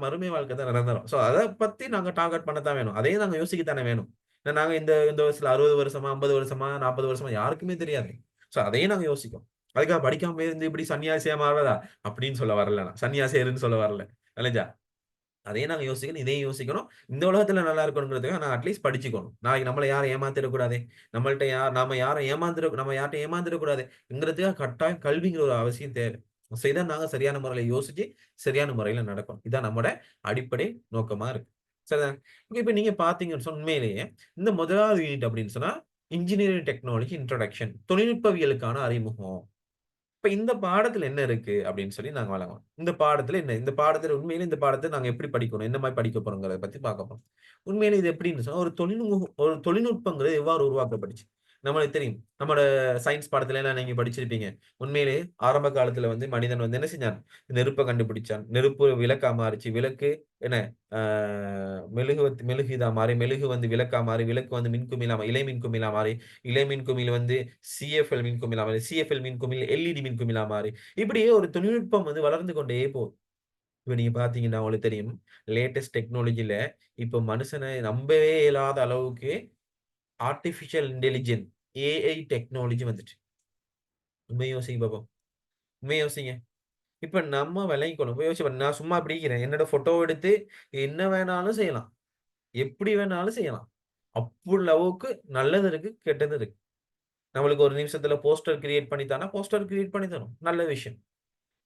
மறுமை வாழ்க்கை தான் நிரந்தரம். அத பத்தி நாங்க டார்கெட் பண்ணத்தான் வேணும். அதையும் நாங்க யோசிக்கத்தானே வேணும். நாங்க இந்த இந்த வயசுல 60 வருஷமா, 50 வருஷமா, 40 வருஷமா யாருக்குமே தெரியாது. அதையும் நாங்க யோசிக்கிறோம். அதுக்காக படிக்காம இருந்து இப்படி சன்னியாசியா மாறுறதா? அப்படின்னு சொல்ல வரல நான். சன்னியாசியர்ன்னு சொல்ல வரல. விளங்குச்சா? அதையும் நாங்க யோசிக்கணும். இதையும் யோசிக்கணும். இந்த உலகத்துல நல்லா இருக்கணும்ங்கிறதுக்காக நான் அட்லீஸ்ட் படிச்சுக்கணும். நாளைக்கு நம்மள யாரும் ஏமாத்திறக்கூடாதே. நாம யாரையும் ஏமாந்துடக்கூடாதுங்கிறதுக்காக கட்டாயம் கல்விங்கிற ஒரு அவசியம் தேவை. சோ இத நாங்க சரியான முறையில யோசிச்சு, சரியான முறையில நடக்கணும். இதான் நம்மோட அடிப்படை நோக்கமா இருக்கு. சரிதானே? இப்ப நீங்க பார்த்தீங்கன்னு சொன்னா உண்மையிலேயே இந்த முதலாவது யூனிட் அப்படின்னு சொன்னா, இன்ஜினியரிங் டெக்னாலஜி இன்ட்ரோடக்ஷன் தொழில்நுட்பவியலுக்கான அறிமுகம். இப்ப இந்த பாடத்துல என்ன இருக்கு அப்படின்னு சொல்லி நாங்க வழங்குவோம். இந்த பாடத்துல என்ன? இந்த பாடத்துல உண்மையிலே இந்த பாடத்த நாங்க எப்படி படிக்கணும்? என்ன மாரி படிக்க போறோங்கிறத பத்தி பார்க்க போறோம். உண்மையிலே இது எப்படின்னு சொன்னா, ஒரு தொழில்நுட்பங்கிறது எவ்வாறு உருவாக்கப்பட்டுச்சு? நம்மளுக்கு தெரியும். நம்மோட சயன்ஸ் பாடத்துலலாம் நீங்க படிச்சிருப்பீங்க. உண்மையிலே ஆரம்ப காலத்துல வந்து மனிதன் வந்து என்ன செஞ்சான்? நெருப்ப கண்டுபிடிச்சான். நெருப்பு விளக்கா மாறுச்சு. விளக்கு என்ன ஆ மெழுகு இதா மாறி, மெழுகு வந்து விளக்கா மாறி, விளக்கு வந்து மின்குமிழா இலை மின்குமிழா மாறி, இலை மின்குமிழ் வந்து சிஎஃப்எல் மின்குமிழா மாறி, சிஎஃப்எல் மின்குமிழ் எல்இடி மின்குமிழா மாறி, இப்படியே ஒரு தொழில்நுட்பம் வந்து வளர்ந்து கொண்டே போகுது. இப்ப நீங்க பார்த்தீங்கன்னா உங்களுக்கு தெரியும். லேட்டஸ்ட் டெக்னாலஜில இப்ப மனுஷன நம்பவே இயலாத அளவுக்கு ஆர்டிபிஷியல் இன்டெலிஜென்ட் ஏஐ டெக்னாலஜி வந்துச்சு. உண்மைய யோசிங்க பாப்போம். உண்மைய யோசிங்க. இப்ப நம்ம விளங்கிக்கணும். இப்ப யோசிச்சு பாருங்க. நான் சும்மா இப்படி இருக்கிறேன். என்னோட ஃபோட்டோ எடுத்து என்ன வேணாலும் செய்யலாம். எப்படி வேணாலும் செய்யலாம். அப்புள்ள அளவுக்கு நல்லது இருக்கு, கெட்டது இருக்கு. நம்மளுக்கு ஒரு நிமிஷத்துல போஸ்டர் கிரியேட் பண்ணி தான்னா, போஸ்டர் கிரியேட் பண்ணி தரும். நல்ல விஷயம்.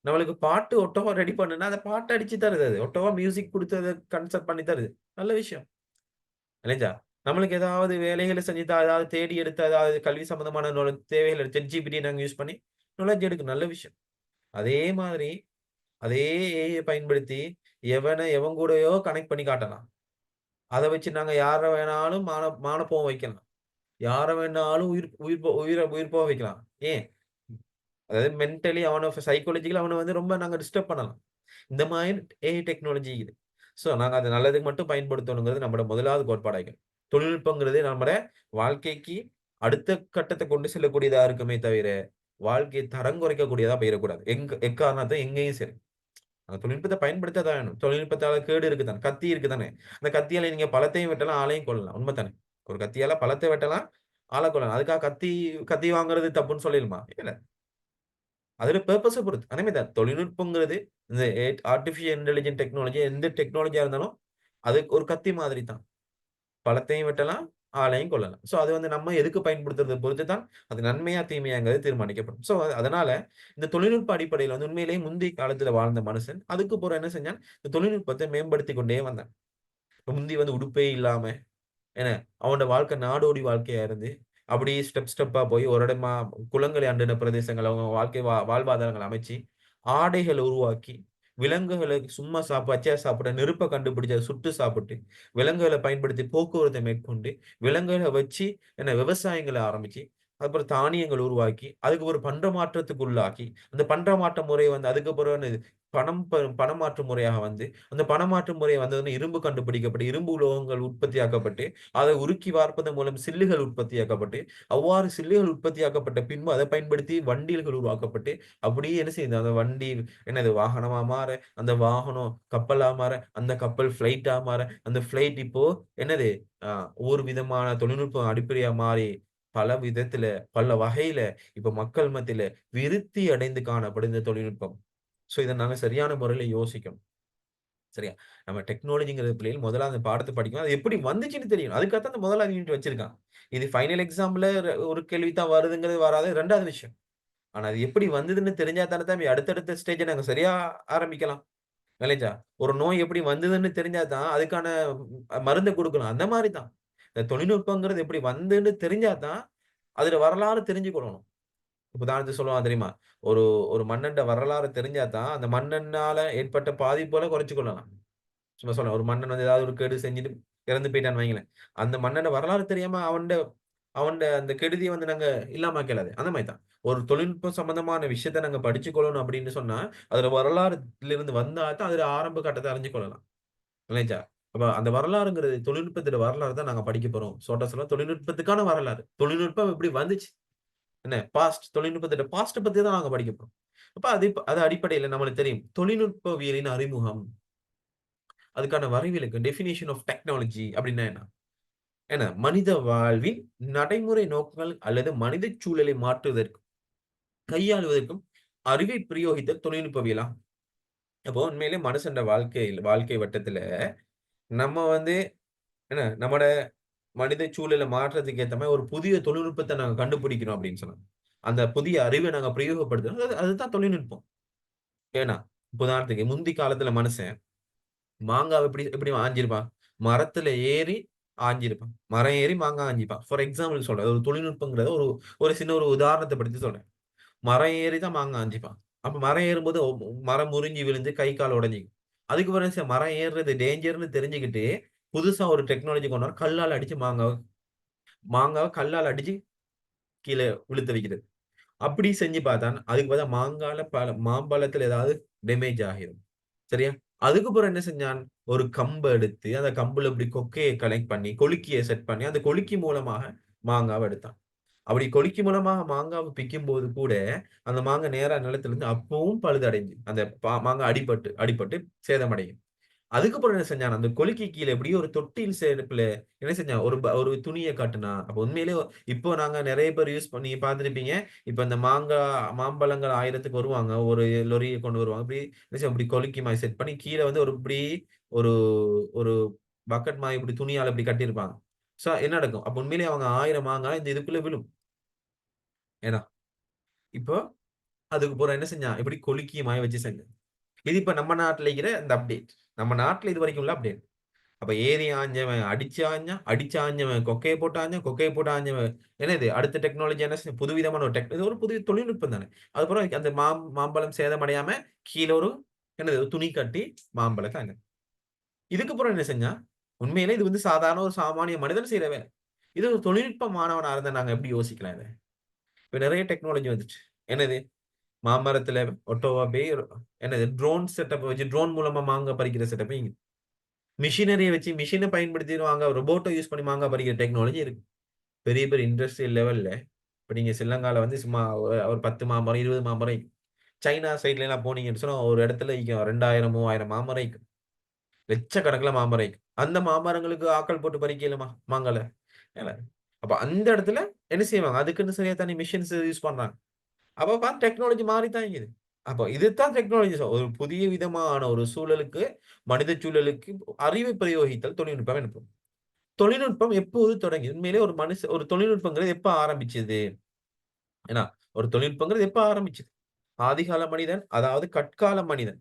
நம்மளுக்கு பாட்டு ஒட்டோவா ரெடி பண்ணுனா, அந்த பாட்ட அடிச்சு தருது அது. ஒட்டோவா மியூசிக் குடுத்து அத கன்செர்ட் பண்ணி தருது. நல்ல விஷயம். இல்லைங்களா? நம்மளுக்கு ஏதாவது வேலைகள செஞ்சு ஏதாவது தேடி எடுத்து அதாவது கல்வி சம்பந்தமான தேவைகள் ChatGPT நாங்க யூஸ் பண்ணி நாலேட்ஜ் எடுக்கும். நல்ல விஷயம். அதே மாதிரி அதே ஏஐ பயன்படுத்தி எவன் கூடயோ கனெக்ட் பண்ணி காட்டலாம். அத வச்சு நாங்க யார வேணாலும் மானப்போக வைக்கலாம். யார வேணாலும் உயிர் போக வைக்கலாம். ஏன்? அதாவது மென்டலி அவன சைக்காலஜிக்கலா அவன வந்து ரொம்ப நாங்க டிஸ்டர்ப் பண்ணலாம். இந்த மாரி ஏஐ டெக்னாலஜி இது. சோ நாங்க அத நல்லதுக்கு மட்டும் பயன்படுத்தணுங்கிறது நம்மோட முதலாவது கோட்பாடாகும். தொழில்நுட்பம்ங்கிறது நம்மட வாழ்க்கைக்கு அடுத்த கட்டத்த கொண்டு செல்லக்கூடியதா இருக்குமே தவிர, வாழ்க்கைய தரம் குறைக்கக்கூடியதா போயிறக்கூடாது. எக்காரணத்த எங்கேயும் சரி. அந்த தொழில்நுட்பத்த பயன்படுத்த தான் வேணும். தொழில்நுட்பத்தால கேடு இருக்கு தானே. கத்தி இருக்கு தானே. அந்த கத்தியால நீங்க பழத்தையும் வெட்டலாம், ஆளையும் கொல்லலாம். உண்ம தானே. ஒரு கத்தியால பழத்த வெட்டலாம், ஆள கொல்லலாம். அதுக்காக கத்தி வாங்குறது தப்புன்னு சொல்லிருமா? இல்ல. அதோட பர்ப்பஸ பொறுத்து. அதே மாரி தான் தொழில்நுட்பம்ங்கிறது இந்த ஆர்டிபிஷியல் இன்டெலிஜென்ட் டெக்னாலஜி எந்த டெக்னாலஜியா இருந்தாலும், அது ஒரு கத்தி மாதிரி தான். பழத்தையும் வெட்டலாம், ஆளையும் கொல்லலாம். சோ அது வந்து நம்ம எதுக்கு பயன்படுத்துறத பொறுத்து தான், அது நன்மையா, தீமையாங்கிறது தீர்மானிக்கப்படும். சோ அதனால இந்த தொழில்நுட்ப அடிப்படையில வந்து உண்மையிலேயே முந்தைய காலத்துல வாழ்ந்த மனுஷன், அதுக்கப்புறம் என்ன செஞ்சான், இந்த தொழில்நுட்பத்த மேம்படுத்திக் கொண்டே வந்தான். முந்தி வந்து உடுப்பே இல்லாம என்ன அவனோட வாழ்க்கை நாடோடி வாழ்க்கையா இருந்து, அப்படியே ஸ்டெப்பா போய் ஒரு இடமா குளங்களை அண்டின பிரதேசங்கள் அவங்க வாழ்க்கை வாழ்வாதாரங்கள் அமைச்சு, ஆடைகள உருவாக்கி, விலங்குகள சும்மா பச்சையா சாப்பிட நெருப்ப கண்டுபிடிச்சு அத சுட்டு சாப்பிட்டு, விலங்குகள பயன்படுத்தி போக்குவரத்த மேற்கொண்டு, விலங்குகள வச்சு என்ன விவசாயங்கள ஆரம்பிச்சு, அப்புறம் தானியங்கள் உருவாக்கி, அதுக்கு ஒரு பண்டமாற்றத்துக்கு உள்ளாக்கி, அந்த பண்டமாற்ற முறை வந்து அதுக்கப்புறம் பணமாற்று முறையாக வந்து, அந்த பணமாற்று முறை வந்ததுன்னு இரும்பு கண்டுபிடிக்கப்பட்டு, இரும்பு உலோகங்கள் உற்பத்தியாக்கப்பட்டு, அதை உருக்கி வார்ப்பதன் மூலம் சில்லுகள் உற்பத்தியாக்கப்பட்டு, அவ்வாறு சில்லுகள் உற்பத்தியாக்கப்பட்ட பின்பு அதை பயன்படுத்தி வண்டில்கள் உருவாக்கப்பட்டு, அப்படியே என்ன செய்யுது அந்த வண்டி என்னது வாகனமா மாற, அந்த வாகனம் கப்பலா மாற, அந்த கப்பல் ஃபிளைட்டா மாற, அந்த ஃபிளைட் இப்போ என்னது அ ஒவ்வொரு விதமான தொழில்நுட்பம் அடிப்படையா மாறி, பல விதத்தில, பல வகையில இப்ப மக்கள் மத்தியில விருத்தி அடைந்து காணப்படும் இந்த தொழில்நுட்பம். சோ இத நாங்க சரியான முறையில யோசிக்கணும். சரியா? நம்ம டெக்னாலஜிங்கிற பிள்ளைகள் முதல்ல அந்த பாடத்த படிக்கணும். அது எப்படி வந்துச்சுன்னு தெரியணும். அதுக்காகத்தான் அந்த முதலாவது யூனிட் வச்சிருக்கான். இது ஃபைனல் எக்ஸாம்ல ஒரு கேள்வி தான் வருதுங்கிறது வராது 2வது விஷயம். ஆனா அது எப்படி வந்ததுன்னு தெரிஞ்சா தானே தம்பி அடுத்தடுத்த ஸ்டேஜ நாங்க சரியா ஆரம்பிக்கலாம். விளைஞ்சா? ஒரு நோய் எப்படி வந்ததுன்னு தெரிஞ்சா தான் அதுக்கான மருந்த குடுக்கலாம். அந்த மாரி தான். இந்த தொழில்நுட்பங்கிறது எப்படி வந்துன்னு தெரிஞ்சா தான், அதுல வரலாறு தெரிஞ்சுக்கணும். உதாரணத்துக்கு சொல்லுவான் தெரியுமா? ஒரு ஒரு மன்னன்ட வரலாறு தெரிஞ்சா தான், அந்த மன்னனால ஏற்பட்ட பாதிப்புகள குறைச்சுக் கொள்ளலாம். சும்மா சொல்றேன். ஒரு மன்னன் வந்து ஏதாவது ஒரு கேடு செஞ்சுட்டு இறந்து போயிட்டான்னு வைங்களேன். அந்த மன்னன வரலாறு தெரியாம அவன்ட அவன்ட அந்த கெடுதிய வந்து நாங்க இல்லாம ஆக்கிடாது. அந்த மாரி தான். ஒரு தொழில்நுட்பம் சம்பந்தமான விஷயத்த நாங்க படிச்சுக்கொள்ளணும் அப்படின்னு சொன்னா, அதுல வரலாறுலிருந்து வந்தா தான் அதுல ஆரம்ப கட்டத்த அறிஞ்சு கொள்ளலாம். இல்லைங்களா? அப்ப அந்த வரலாறுங்கிறது தொழில்நுட்பத்தோட வரலாறு தான் நாங்க படிக்க போறோம். சொல்ல தொழில்நுட்பத்துக்கான வரலாறு. தொழில்நுட்பம் எப்படி வந்துச்சு? என்ன தொழில்நுட்பத்தோட பாஸ்ட்ட பத்தி தான் நாங்க படிக்க போறோம். அப்ப அது அடிப்படையில நம்மளுக்கு தெரியும். தொழில்நுட்பவியலின் அறிமுகம். அதுக்கான வரைவிலக்கு டெஃபினிஷன் ஆஃப் டெக்னாலஜி அப்படின்னா என்ன? என்ன மனித வாழ்வின் நடைமுறை நோக்கங்கள் அல்லது மனித சூழலை மாற்றுவதற்கும், கையாளுவதற்கும் அறிவை பிரயோகித்தல் தொழில்நுட்பவியலாகும். அப்போ உண்மையிலே மனுஷன்ட வாழ்க்கை வட்டத்துல நம்ம வந்து என்ன நம்மோட மனித சூழல மாற்றத்துக்கு ஏத்த மாரி ஒரு புதிய தொழில்நுட்பத்த நாங்க கண்டுபிடிக்கிறோம் அப்படின்னு சொன்னா. அந்த புதிய அறிவ நாங்க பிரயோகப்படுத்துறோம். அதுதான் தொழில்நுட்பம். ஏன்னா, இப்ப உதாரணத்துக்கு முந்தி காலத்துல மனுஷன் மாங்காவ எப்படி எப்படி ஆஞ்சிருப்பான்? மரத்துல ஏறி ஆஞ்சிருப்பான். மரம் ஏறி மாங்கா ஆஞ்சிப்பான். ஃபார் எக்ஸாம்பிள் சொல்றேன். ஒரு தொழில்நுட்பம்ங்கிறத ஒரு ஒரு சின்ன ஒரு உதாரணத்த படுத்தி சொல்றேன். மரம் ஏறி தான் மாங்கா ஆஞ்சிப்பான். அப்ப மரம் ஏறும்போது மரம் முறிஞ்சு விழுந்து கை, கால் உடைஞ்சுக்கும். அதுக்கு பிறகு மரம் ஏறுறது டேஞ்சர்ன்னு தெரிஞ்சுக்கிட்டு, புதுசா ஒரு டெக்னாலஜி கொண்டு வரான். கல்லால அடிச்சு மாங்காவ கல்லால அடிச்சு கீழ விழுத்த வைக்கிறது. அப்படி செஞ்சு பார்த்தான். அதுக்கு பதிலா மாம்பழத்துல ஏதாவது டேமேஜ் ஆகிரும். சரியா? அதுக்கப்புறம் என்ன செஞ்சான்? ஒரு கம்ப எடுத்து, அந்த கம்புல இப்படி கொக்கைய கனெக்ட் பண்ணி, கொளுக்கிய செட் பண்ணி, அந்த கொளுக்கி மூலமாக மாங்காவ எடுத்தான். அப்படி கொளுக்கி மூலமாக மாங்காவ பிக்கும்போது கூட, அந்த மாங்கா நேரா நிலத்துல இருந்து அப்பவும் பழுதடைஞ்சு, அந்த மாங்கா அடிபட்டு அடிபட்டு சேதமடையும். அதுக்கப்புறம் என்ன செஞ்சான், அந்த கொழுக்கி கீழ எப்படியோ ஒரு தொட்டில் ஷேப்ல என்ன செஞ்சான், ஒரு துணிய கட்டுனான். அப்ப உண்மையிலேயே இப்போ நாங்க நெறைய பேர் யூஸ் பண்ணி பார்த்திருப்பீங்க. இப்ப இந்த மாம்பழங்கள் 1000க்கு வருவாங்க. ஒரு லொரிய கொண்டு வருவாங்க. இப்படி என்ன செய்வோம், இப்படி கொழுக்கி மாரி செட் பண்ணி கீழ வந்து ஒரு இப்படி ஒரு ஒரு பக்கெட் மாரி இப்படி துணியால இப்படி கட்டியிருப்பாங்க. என்ன நடக்கும்? அப்ப உண்மையிலேயே அவங்க 1000 மாங்கா இந்த இதுக்குள்ள விழும். ஏன்னா, இப்போ அதுக்கப்புறம் என்ன செஞ்சான், இப்படி கொழுக்கி மாரி வச்சு செஞ்சான். இது இப்ப நம்ம நாட்டுல இருக்கிற இந்த அப்டேட். நம்ம நாட்டுல இதுவரைக்கும் உள்ள அப்டேட். அப்ப ஏறி ஆஞ்சவன் அடிச்சு ஆஞ்சான், அடிச்சு ஆஞ்சவன் கொக்கைய போட்டு ஆஞ்சான், கொக்கைய போட்டு ஆஞ்சவன் என்னது அடுத்த டெக்னாலஜி என்ன புதுவிதமான ஒரு இது ஒரு புதிய தொழில்நுட்பம் தானே. அதுக்கப்புறம் அந்த மாம்பழம் சேதமடையாம கீழ ஒரு என்னது ஒரு துணி கட்டி மாம்பழத்த இதுக்கப்புறம் என்ன செஞ்சான், உண்மையிலே இது வந்து சாதாரண ஒரு சாமானிய மனிதன் செய்ற வேலை. இது ஒரு தொழில்நுட்ப மாணவனா இருந்தா நாங்க எப்படி யோசிக்கலாம் இத? இப்ப நெறைய டெக்னாலஜி வந்துச்சு. என்னது மாமரத்துல ஒட்டோவா போய் என்னது ட்ரோன் செட்டப் வச்சு ட்ரோன் மூலமா மாங்கா பறிக்கிற செட்டப் மிஷினரிய வச்சு மிஷின பயன்படுத்திருவாங்க. ரொபோட்ட யூஸ் பண்ணி மாங்கா பறிக்கிற டெக்னாலஜி இருக்கு. பெரிய, பெரிய இண்டஸ்ட்ரியல் லெவல்ல இப்ப நீங்க ஸ்ரீலங்கால வந்து சும்மா ஒரு 10 மாமரம், 20 மாமரம் சைனா சைட்லலாம் போனீங்கன்னு சொன்னா, ஒரு இடத்துல 2000, 3000 மாமரம் இக்கும். லட்சக்கணக்குல மாமரம் இக்கும். அந்த மாமரங்களுக்கு ஆட்கள் போட்டு பறிக்க இயலுமா? மாங்கால. ஏல. அப்ப அந்த இடத்துல என்ன செய்வாங்க? அதுக்குன்னு சரியா தனி மிஷின்ஸ் யூஸ் பண்றாங்க. அப்ப டெக்னாலஜி மாறித்தான் இருக்குது. அப்ப இதுதான் டெக்னாலஜி. ஒரு புதிய விதமான ஒரு சூழலுக்கு, மனித சூழலுக்கு அறிவை பிரயோகித்தல் தொழில்நுட்பம் எனப்படும். தொழில்நுட்பம் எப்போது தொடங்கியது? உண்மையிலேயே ஒரு தொழில்நுட்பங்கிறது எப்ப ஆரம்பிச்சது? ஏன்னா, ஒரு தொழில்நுட்பங்கிறது எப்ப ஆரம்பிச்சது? ஆதிகால மனிதன், அதாவது கற்கால மனிதன்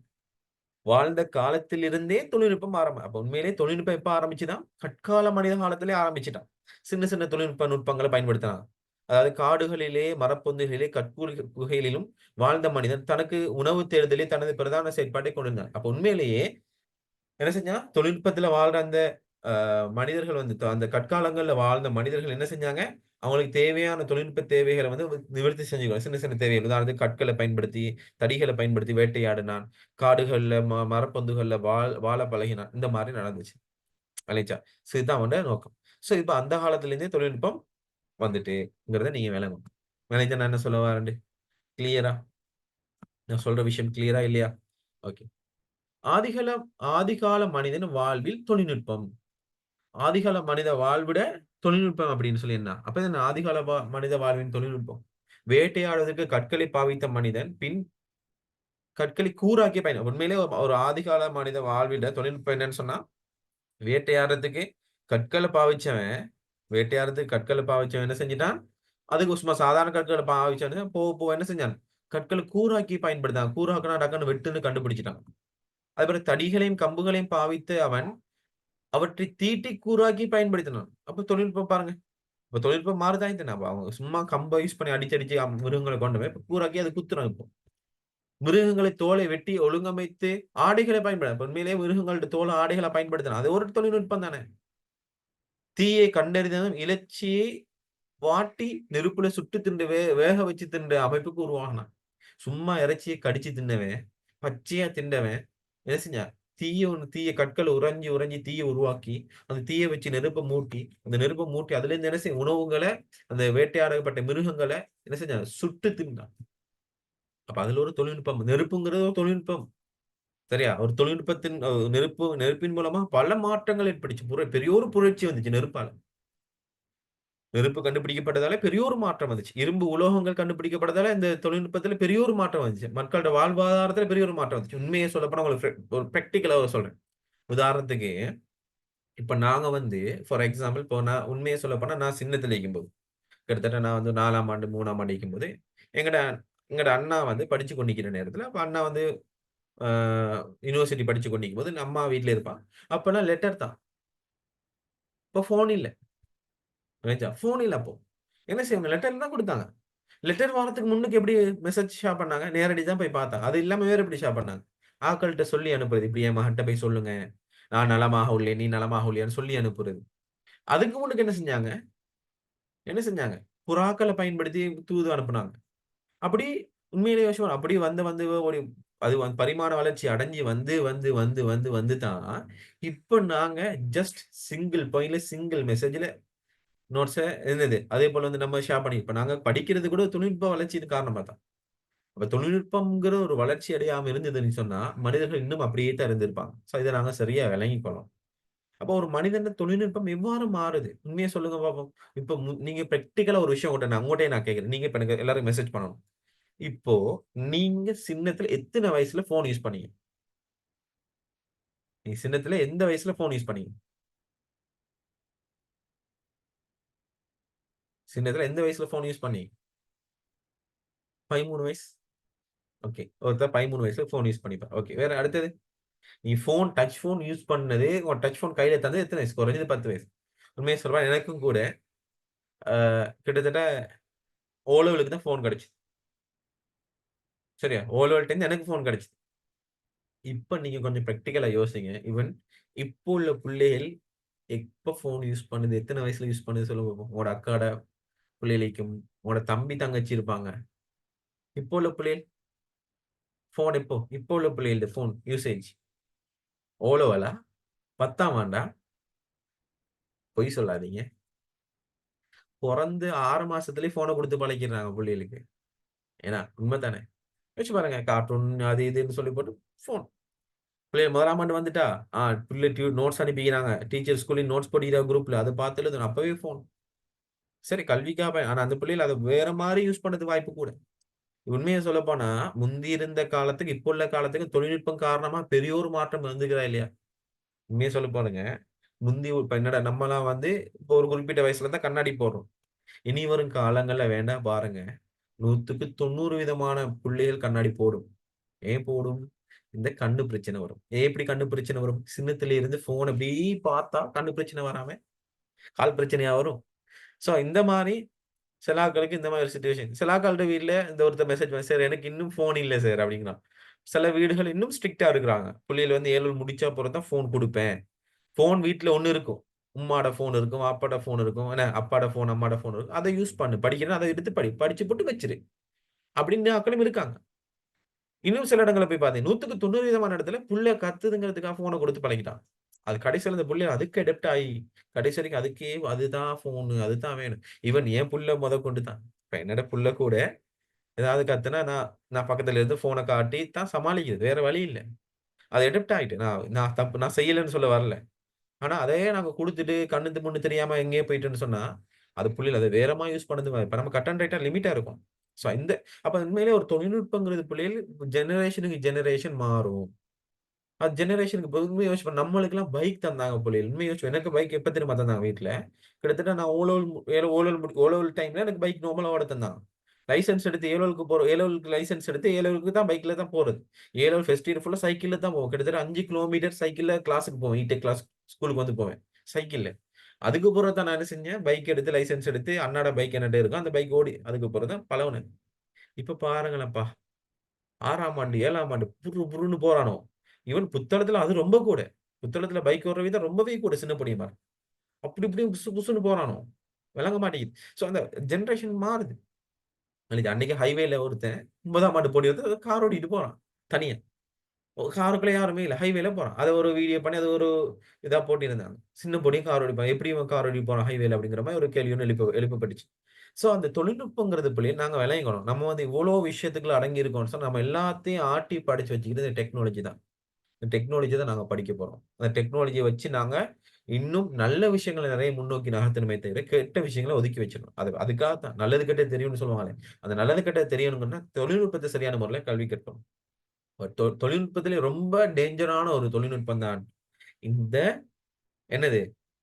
வாழ்ந்த காலத்திலிருந்தே தொழில்நுட்பம் அப்ப உண்மையிலேயே தொழில்நுட்பம் எப்ப ஆரம்பிச்சுதாம்? கற்கால மனித காலத்திலே ஆரம்பிச்சுட்டான். சின்ன, சின்ன நுட்பங்கள பயன்படுத்தினான். அதாவது காடுகளிலே, மரப்பொந்துகளிலே, குகைகளிலும் வாழ்ந்த மனிதன் தனக்கு உணவு தேடுதலே தனது பிரதான செயற்பாட்டை கொண்டிருந்தான். அப்ப உண்மையிலேயே என்ன செஞ்சான்? தொழில்நுட்பத்துல வாழ்ற அந்த மனிதர்கள் வந்து அந்த கற்காலங்கள்ல வாழ்ந்த மனிதர்கள் என்ன செஞ்சாங்க? அவங்களுக்கு தேவையான தொழில்நுட்ப தேவைகள வந்து நிவர்த்தி செஞ்சுக்குவாங்க. சின்ன, சின்ன தேவைகள். உதாரணத்துக்கு கற்கள பயன்படுத்தி, தடிகள பயன்படுத்தி வேட்டையாடினான். காடுகள்ல, மரப்பொந்துகள்ல வாழ பழகினான். இந்த மாரி நடந்துச்சு. இல்லைங்களா? இதுதான் அவனோட நோக்கம். இப்ப அந்த காலத்துல தொழில்நுட்பம் வந்துட்டுங்கிறத நீங்க விளங்கணும். விளங்கிச்சா நான் என்ன சொல்ல வரேன்ட்டு? கிளியரா? நான் சொல்ற விஷயம் கிளியரா இல்லையா? ஓகே. ஆதிகால ஆதிகால மனிதன் வாழ்வில் தொழில்நுட்பம். ஆதிகால மனித வாழ்விட தொழில்நுட்பம் அப்படின்னு சொல்லி என்ன? அப்ப என்ன ஆதிகால மனித வாழ்வின் தொழில்நுட்பம்? வேட்டையாடுவதற்கு கற்களை பாவித்த மனிதன், பின் கற்களை கூராக்கி உண்மையிலே ஒரு ஆதிகால மனித வாழ்விட தொழில்நுட்பம் என்னன்னு சொன்னா, வேட்டையாடுறதுக்கு கற்கள பாவிச்சவன் கற்கள பாவிச்சவன் என்ன செஞ்சுட்டான்? அதுக்கு சும்மா சாதாரண கற்கள பாவிச்சவன் போக என்ன செஞ்சான்? கற்கள கூராக்கி பயன்படுத்தான். கூராக்குனா டக்குன்னு வெட்டுன்னு கண்டுபிடிச்சுட்டான். அதுபோல தடிகளையும், கம்புகளையும் பாவித்து அவன் அவற்றை தீட்டி கூராக்கி பயன்படுத்தினான். அப்ப தொழில்நுட்பம் பாருங்க. இப்ப தொழில்நுட்பம் மாறுதா இல்லையா? அப்ப அவங்க சும்மா கம்ப யூஸ் பண்ணி அடிச்சு, அடிச்சு மிருகங்கள கொண்டு போய் இப்ப கூராக்கி அத குத்துறான் இப்போ. மிருகங்களை தோலை வெட்டி ஒழுங்கமைத்து ஆடைகளை இப்ப உண்மையிலேயே மிருகங்களோட தோல ஆடைகளா பயன்படுத்தினான். அது ஒரு தொழில்நுட்பம் தானே. தீயை கண்டறிந்ததும் இலச்சியை வாட்டி நெருப்புல சுட்டு தின்று வேக வச்சு தின்ற அமைப்புக்கு உருவாகுனான். சும்மா இறைச்சிய கடிச்சு தின்னவன், பச்சையா தின்றவன் என்ன செஞ்சான்? தீய கற்கள உறைஞ்சு, உறைஞ்சு தீய உருவாக்கி, அந்த தீய வச்சு நெருப்ப மூட்டி, அந்த நெருப்ப மூட்டி அதிலிருந்து என்ன செய்யும்? உணவுகள அந்த வேட்டையாடப்பட்ட மிருகங்கள என்ன செஞ்சான்? சுட்டு தின்றான். அப்ப அதுல ஒரு தொழில்நுட்பம். நெருப்புங்கிறது ஒரு தொழில்நுட்பம். சரியா? ஒரு தொழில்நுட்பத்தின் நெருப்பின் மூலமா பல மாற்றங்கள் ஏற்பட்டுச்சு. பெரிய ஒரு புரட்சி வந்துச்சு நெருப்பால. நெருப்பு கண்டுபிடிக்கப்பட்டதால பெரிய ஒரு மாற்றம் வந்துச்சு. இரும்பு உலோகங்கள் கண்டுபிடிக்கப்பட்டதால இந்த தொழில்நுட்பத்தில பெரிய ஒரு மாற்றம் வந்துச்சு. மக்களோட வாழ்வாதாரத்தில பெரிய ஒரு மாற்றம் வந்துச்சு. உண்மைய சொல்லப்போனா உங்களுக்கு ஒரு பிராக்டிகலா சொல்றேன். உதாரணத்துக்கு, இப்ப நாங்க வந்து ஃபார் எக்ஸாம்பிள் இப்போ நான் உண்மைய சொல்லப்போனா நான் சின்னத்துல இருக்கும்போது, கிட்டத்தட்ட நான் வந்து 4ஆம் ஆண்டு, 3ஆம் ஆண்டு இருக்கும்போது, எங்கட எங்கட அண்ணா வந்து படிச்சு கொண்டிருக்கிற நேரத்துல, அப்ப அண்ணா வந்து அ யுனிவர்சிட்டி படிச்சு கொண்டிருக்கும்போது அம்மா வீட்ல இருப்பா. அப்பலாம் லெட்டர் தான். அப்ப ஃபோன் இல்ல. ரைட்டா? ஃபோன் இல்ல அப்போ. என்ன செய்வாங்க? லெட்டர் தான் குடுத்தாங்க. லெட்டர் வாரத்துக்கு முன்னுக்கு எப்படி மெசேஜ் ஷேர் பண்ணாங்க? நேரடி தான் போய் பார்த்தாங்க. அது இல்லாம வேற எப்படி ஷேர் பண்ணாங்க? ஆட்கள்ட்ட சொல்லி அனுப்புறது. இப்படி என் மகன்ட்ட போய் சொல்லுங்க. நான் நலமாக உள்ளேன். நீ நலமாக உள்ளியான்னு சொல்லி அனுப்புறது. அதுக்கு முன்னுக்கு என்ன செஞ்சாங்க? என்ன செஞ்சாங்க? புறாக்கள பயன்படுத்தி தூது அனுப்புனாங்க. அப்படி உண்மையிலேயே யோசிச்சு பாருங்க. அப்படி வந்து வந்து ஒரு அது பரிமாண வளர்ச்சி அடைஞ்சு வந்து தான், இப்ப நாங்க ஜஸ்ட் சிங்கிள் பாயிண்ட்ல சிங்கிள் மெசேஜ்ல நோட்ஸ என்னது அதேபோல வந்து நம்ம ஷேர் பண்ணி இப்ப நாங்க படிக்கிறது கூட தொழில்நுட்ப வளர்ச்சியின் காரணமா தான். அப்ப தொழில்நுட்பம்ங்கிற ஒரு வளர்ச்சி அடையாம இருந்ததுன்னு சொன்னா, மனிதர்கள் இன்னும் அப்படியே தான் இருந்திருப்பாங்க. சோ இத நாங்க சரியா விளங்கிக்கொள்ளணும். அப்போ ஒரு மனிதன தொழில்நுட்பம் எவ்வாறு மாறுது? உண்மைய சொல்லுங்க பாப்போம். இப்ப நீங்க பிராக்டிகலா ஒரு விஷயம் உங்கட்டயே நான் கேட்கிறேன். நீங்க இப்ப எனக்கு எல்லாரும் மெசேஜ் பண்ணணும். இப்போ நீங்க சின்னத்துல எத்தன வயசுல ஃபோன் யூஸ் பண்ணீங்க? நீங்க சின்னத்துல எந்த வயசுல ஃபோன் யூஸ் பண்ணீங்க? சின்னத்துல எந்த வயசுல ஃபோன் யூஸ் பண்ணீங்க? 13 வயசு. ஓகே. ஒருத்தர் 13 வயசுல ஃபோன் யூஸ் பண்ணியிருப்பார். ஓகே. வேற அடுத்தது? நீ டச் ஃபோன் யூஸ் பண்ணது, உன் டச் ஃபோன் கையில தந்தது எத்தன வயசு? குறைஞ்சது 10 வயசு. உண்மைய சொல்லப்போனா எனக்கும் கூட கிட்டத்தட்ட ஓ லெவலுக்கு தான் ஃபோன் கிடைச்சுது. சரியா? ஓ லெவல் எனக்கு ஃபோன் கிடைச்சுது. இப்ப நீங்க கொஞ்சம் பிராக்டிகலா யோசிங்க. ஈவன் இப்போ உள்ள புள்ளைகள் எப்ப ஃபோன் யூஸ் பண்ணுது? எத்தன வயசுல யூஸ் பண்ணுது சொல்லுங்க பாப்போம். உங்களோட அக்காட புள்ளைகளுக்கும், உங்களோட தம்பி, தங்கச்சி இருப்பாங்க. இப்போ உள்ள புள்ளைகள் ஃபோன் எப்போ? இப்போ உள்ள புள்ளைகளோட ஃபோன் யூசேஜ் ஓ லெவலா? 10ஆம் ஆண்டா? பொய் சொல்லாதீங்க. பொறந்து 6 மாசத்திலேயே ஃபோன குடுத்து பழக்கிறாங்க புள்ளைகளுக்கு. ஏன்னா, உண்ம தானே? யோசிச்சு பாருங்க. கார்ட்டூன் அது இதுன்னு சொல்லி போட்டு ஃபோன். பிள்ளைகள் 1ஆம் ஆண்டு வந்துட்டா, பிள்ளை நோட்ஸ் அனுப்பிக்கிறாங்க. டீச்சர் ஸ்கூல்ல நோட்ஸ் படிக்கிற குரூப்ல. அத பார்த்து எழுதணும். அப்பவே ஃபோன். சரி கல்விக்காக ஆனா அந்த பிள்ளைகள் அத வேற மாரி யூஸ் பண்றதுக்கு வாய்ப்பு கூட. உண்மைய சொல்லப்போனா, முந்தி இருந்த காலத்துக்கு, இப்போ உள்ள காலத்துக்கு தொழில்நுட்பம் காரணமா பெரிய ஒரு மாற்றம் வந்துக்குதா இல்லையா? உண்மைய சொல்ல போணுங்க. முந்தி இப்ப என்னடா நம்மலாம் வந்து இப்போ ஒரு குறிப்பிட்ட வயசுல தான் கண்ணாடி போடுறோம். இனி வரும் காலங்கள்ல வேண்டா பாருங்க. 100க்கு 90 விதமான புள்ளைகள் கண்ணாடி போடும். ஏன் போடும்? இந்த கண்ணு பிரச்சனை வரும். ஏன் இப்படி கண்ணு பிரச்சனை வரும்? சின்னத்தில இருந்து ஃபோன் இப்படி பார்த்தா கண்ணு பிரச்சனை வராம, கால் பிரச்சனையா வரும். சோ இந்த மாரி சில ஆட்களுக்கு இந்த மாரி சிச்சுவேஷன். சில ஆட்கள்ட்ட வீட்ல இந்த ஒருத்தன் மெசேஜ் பண்ணி, "சார் எனக்கு இன்னும் ஃபோன் இல்ல சார்" அப்படிங்கிறான். சில வீடுகள் இன்னும் ஸ்ட்ரிக்ட்டா இருக்கிறாங்க. புள்ளைகள் வந்து 7 முடிச்சா அப்புறம் தான் ஃபோன் குடுப்பேன். ஃபோன் வீட்ல ஒண்ணு இருக்கும். உம்மாட ஃபோன் இருக்கும், அப்பாட ஃபோன் இருக்கும். என்ன அப்பாட ஃபோன், அம்மாட ஃபோன் இருக்கும். அத யூஸ் பண்ணு. படிக்கிறன்னா அத எடுத்து படி. படிச்சு போட்டு வச்சுரு. அப்படின்னு ஆட்களும் இருக்காங்க. இன்னும் சில இடங்கள்ல போய் பார்த்தீங்க 100க்கு 90% இடத்துல புள்ள கத்துதுங்கிறதுக்காக ஃபோன குடுத்து பழகிட்டான். அது கடைசியில அந்த புள்ள அதுக்கு அடாப்ட் ஆயி, கடைசி வரைக்கும் அதுக்கே அதுதான் ஃபோனு, அதுதான் வேணும். ஈவன் என் புள்ள மொதற்கொண்டு தான். இப்ப என்னோட புள்ள கூட ஏதாவது கத்துனா, நான் நான் பக்கத்துல இருந்து ஃபோன காட்டி தான் சமாளிக்குது. வேற வழி இல்ல. அது அடாப்ட் ஆயிட்டு. நான் செய்யலன்னு சொல்ல வரல. ஆனா, அதையே நாங்க குடுத்துட்டு கண்ணு முன்னு தெரியாம எங்கேயோ போயிட்டோன்னு சொன்னா, அது புள்ளைகள் அத வேறமா யூஸ் பண்ணுது. இப்ப நம்ம கட் அண்ட் ரைட்டா லிமிட்டா இருக்கும். சோ அப்ப உண்மையிலேயே ஒரு தொழில்நுட்பங்கிறது பிள்ளைகள் ஜெனரேஷனுக்கு ஜெனரேஷன் மாறும். அது ஜெனரேஷனுக்கு இப்ப உண்மைய யோசிச்சு பாரு நம்மளுக்கெல்லாம் பைக் தந்தாங்க புள்ளைகள். உண்மைய யோசிச்சு எனக்கு பைக் எப்ப தெரியுமா தந்தாங்க வீட்ல? கிட்டத்தட்ட நான் ஓ லெவல் டைம்ல எனக்கு பைக் நார்மலா ஓட்ட தந்தாங்க. லைசென்ஸ் எடுத்து ஏ லெவலுக்கு லைசென்ஸ் எடுத்து ஏ லெவலுக்கு தான் பைக்ல தான் போறது. ஏ லெவல் ஃபர்ஸ்ட் இயர் ஃபுல்லா சைக்கிள்ல தான் போவோம். கிட்டத்தட்ட 5 கிலோமீட்டர் சைக்கிள்ல கிளாஸ்க்கு போவேன். இடெக் கிளாஸ் ஸ்கூலுக்கு வந்து போவேன். சைக்கிள்ல. அதுக்கு பிறகு தான் நான் என்ன செஞ்சேன், பைக் எடுத்து லைசென்ஸ் எடுத்து அண்ணாட பைக் என்கிட்ட இருக்கும். அந்த பைக் ஓடி அதுக்கு பிறகு தான் பழகுனேன். இப்ப பாருங்களேன்ப்பா! 6ஆம் ஆண்டு, 7ஆம் ஆண்டு புர்ருன்னு போறானுவோ. ஈவன் புத்தளத்துல அது ரொம்ப கூட. புத்தளத்துல பைக் ஓட்டுற வீதம் ரொம்பவே கூட சின்ன பையன் அப்படி இப்படி புசு புசுன்னு போறானுவோ. விளங்க மாட்டேங்குது. சோ அந்த ஜெனரேஷன் மாறுது. அன்னைக்கு ஹைவேல ஒருத்தன் 9ஆம் ஆண்டு பொடி ஒருத்தன் கார் ஓட்டிட்டு போறான். தனியா. காருக்குள்ள யாருமே இல்ல. ஹைவேல போறான். அத ஒரு வீடியோ பண்ணி அது ஒரு இதா போட்டிருந்தாங்க. சின்ன பொடியும் கார் ஓட்டிப்பான். எப்படி இவன் கார் ஓட்டிட்டு போறான் ஹைவேல அப்படிங்கிற மாரி ஒரு கேள்வி ஒண்ணு எழுப்பப்பட்டுச்சு. சோ அந்த தொழில்நுட்பங்கிறது நாங்க விளங்கிக்கணும். நம்ம வந்து இவ்வளோ விஷயத்துக்குள்ள அடங்கி இருக்கோம்னு சொன்னா, நம்ம எல்லாத்தையும் ஆட்டி படைச்சு வச்சுக்கிறது டெக்னாலஜி தான். இந்த டெக்னாலஜி தான் நாங்க படிக்க போறோம். அந்த டெக்னாலஜிய வச்சு நாங்க இன்னும் நல்ல விஷயங்கள நெறைய முன்னோக்கி நகர்த்தணுமே தவிர, கெட்ட விஷயங்கள ஒதுக்கி வச்சிடணும். அதுக்காக தான் நல்லது கெட்டது தெரியும்னு சொல்லுவாங்களே. அந்த நல்லது கெட்டது தெரியணும்னா, தொழில்நுட்பத்த சரியான முறையில கல்வி கற்கணும். தொழில்நுட்பத்திலே ரொம்ப டேஞ்சரான ஒரு தொழில்நுட்பம் தான் இந்த என்னது?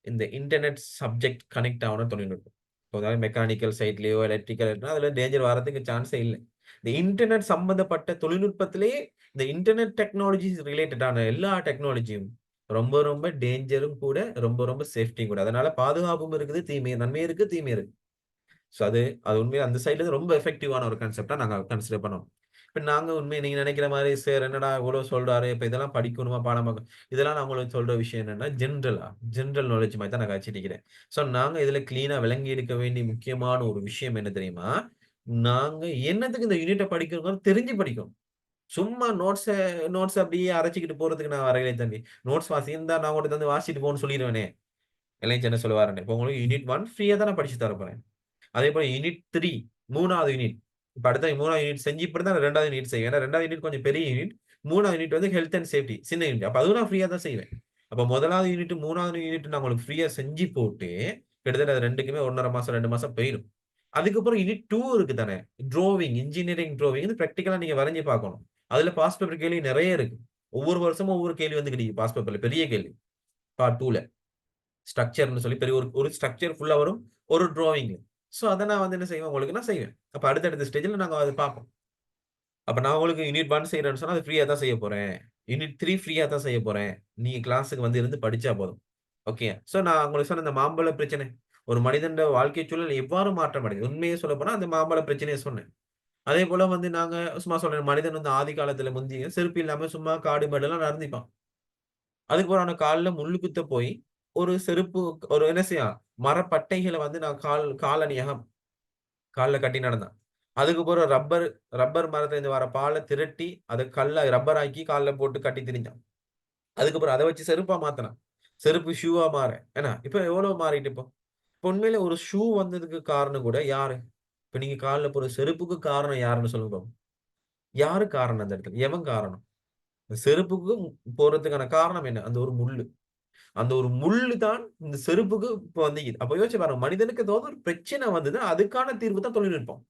இந்த இன்டர்நெட் சப்ஜெக்ட் கனெக்ட் ஆவுன தொழில்நுட்பம். இப்போ மெக்கானிக்கல் சைட்லயோ, எலக்ட்ரிக்கல் அதுல டேஞ்சர் வர்றதுக்கு சான்ஸே இல்ல. இந்த இன்டர்நெட் சம்பந்தப்பட்ட தொழில்நுட்பத்திலேயே இந்த இன்டர்நெட் டெக்னாலஜிஸ் ரிலேட்டடான எல்லா டெக்னாலஜியும் ரொம்ப ரொம்ப டேஞ்சரும் கூட, ரொம்ப ரொம்ப சேஃப்டியும் கூட. அதனால பாதுகாப்பும் இருக்குது, நன்மை இருக்கு, தீமை இருக்கு. சோ அது அது உண்மையா அந்த சைடுல இருந்து ரொம்ப எஃபெக்டிவான ஒரு கான்செப்ட்டா நாங்க கன்சிடர் பண்ணோம். இப்ப நாங்க உண்மையா நீங்க நெனைக்கிற மாரி, சார் என்னடா இவ்வளோ சொல்றாரு, இப்ப இதெல்லாம் படிக்கணுமா பாடமா? இதெல்லாம் நான் உங்களுக்கு சொல்ற விஷயம் என்னன்னா, ஜெனரல் நாலெட்ஜ் மாரி தான் நான் கச்சிட்டிக்கிறேன். சோ நாங்க இதுல கிளீனா விளங்கி எடுக்க வேண்டிய முக்கியமான ஒரு விஷயம் என்ன தெரியுமா? நாங்க என்னத்துக்கு இந்த யூனிட்ட படிக்கிறோம்னு தெரிஞ்சு படிக்கணும். சும்மா நோட்ஸ அப்படியே அரைச்சுக்கிட்டு போறதுக்கு நான் வரலையே தம்பி. நோட்ஸ் வாசி, இந்தா நான் உன்கிட்ட தந்து வாசிச்சுட்டு போன்னு சொல்லிருவேனே. எல்லையும் என்ன சொல்லுவாருன்னு. இப்ப உங்களுக்கு யூனிட் 1 ஃப்ரீயா தான் நான் படிச்சு தரப்போறேன். அதேபோல யூனிட் 3 3வது யூனிட். இப்ப அடுத்த 3வது யூனிட் செஞ்சு இப்படி தான் 2வது யூனிட் செய்வேன். ஏன்னா 2வது யூனிட் கொஞ்சம் பெரிய யூனிட். 3வது யூனிட் வந்து ஹெல்த் அண்ட் சேஃப்டி சின்ன யூனிட். அப்ப அதுவும் நான் ஃப்ரீயா தான் செய்வேன். அப்ப 1வது யூனிட், 3வது யூனிட் நான் உங்களுக்கு ஃப்ரீயா செஞ்சு போட்டு, கிட்டத்தட்ட அது 2க்குமே 1 1/2 மாசம், 2 மாசம் போயிரும். அதுக்கப்புறம் யூனிட் 2 இருக்கு தானே. இன்ஜினியரிங் டிராவிங் வந்து பிராக்டிகலா நீங்க வரைஞ்சு பார்க்கணும். அதுல பாஸ்ட் பேப்பர் கேள்வி நெறைய இருக்கு. ஒவ்வொரு வருஷமும் ஒவ்வொரு கேள்வி வந்துகிட்டு இருக்கு பாஸ்ட் பேப்பர்ல. பெரிய கேள்வி. பார்ட் 2ல. ஸ்ட்ரக்சர்ன்னு சொல்லி பெரிய ஒரு ஒரு ஸ்ட்ரக்சர் ஃபுல்லா வரும். ஒரு டிராவிங். சோ அத நான் வந்து என்ன செய்வேன், உங்களுக்கு நான் செய்வேன். அப்ப அடுத்தடுத்த ஸ்டேஜ்ல நாங்க அத பார்ப்போம். அப்ப நான் உங்களுக்கு யூனிட் 1 செய்றேன்னு சொன்னா, அது ஃப்ரீயா தான் செய்ய போறேன். யூனிட் 3 ஃப்ரீயா தான் செய்ய போறேன். நீங்க கிளாஸ்க்கு வந்து இருந்து படிச்சா போதும். ஓகே. சோ நான் உங்களுக்கு சொன்ன இந்த மாம்பழ பிரச்சனை. ஒரு மனிதன்ட வாழ்க்கை சூழல் எவ்வாறு மாற்றம் அடையுது? உண்மைய சொல்லப்போனா அந்த மாம்பழ பிரச்சனைய சொன்னேன். அதேபோல வந்து நாங்க சும்மா சொல்றேன். மனிதன் வந்து ஆதி காலத்துல முந்தி செருப்பு இல்லாம சும்மா காடு மேடுலாம் நடந்திப்பான். அதுக்கப்புறம் அவன கால்ல முள்ளு குத்த போய், ஒரு செருப்பு ஒரு என்ன செய்யான், மரப்பட்டைகள வந்து நான் காலணியாக கால்ல கட்டி நடந்தான். அதுக்கப்புறம் ரப்பர் மரத்திலிருந்து வர பால திரட்டி, அத ரப்பர் ஆக்கி கால்ல போட்டு கட்டி திரிஞ்சான். அதுக்கப்புறம் அத வச்சு செருப்பா மாத்துனான். செருப்பு ஷூவா மாற. என்ன, இப்ப எவ்வளவு மாறிட்டு இப்போ. இப்ப உண்மையிலே ஒரு ஷூ வந்ததுக்கு காரணம் கூட யாரு? இப்ப நீங்க கால்ல போடுற செருப்புக்கு காரணம் யாருன்னு சொல்லுங்க பாப்போம். யாரு காரணம் அந்த இடத்துல? எவன் காரணம்? செருப்புக்கு போடுறதுக்கான காரணம் என்ன? அந்த ஒரு முள்ளு. அந்த ஒரு முள்ளு தான் இந்த செருப்புக்கு இப்ப வந்து அப்ப யோசிச்சு பாருங்க. மனிதனுக்கு ஏதாவது ஒரு பிரச்சனை வந்தது, அதுக்கான தீர்வு தான் தொழில்நுட்பம்.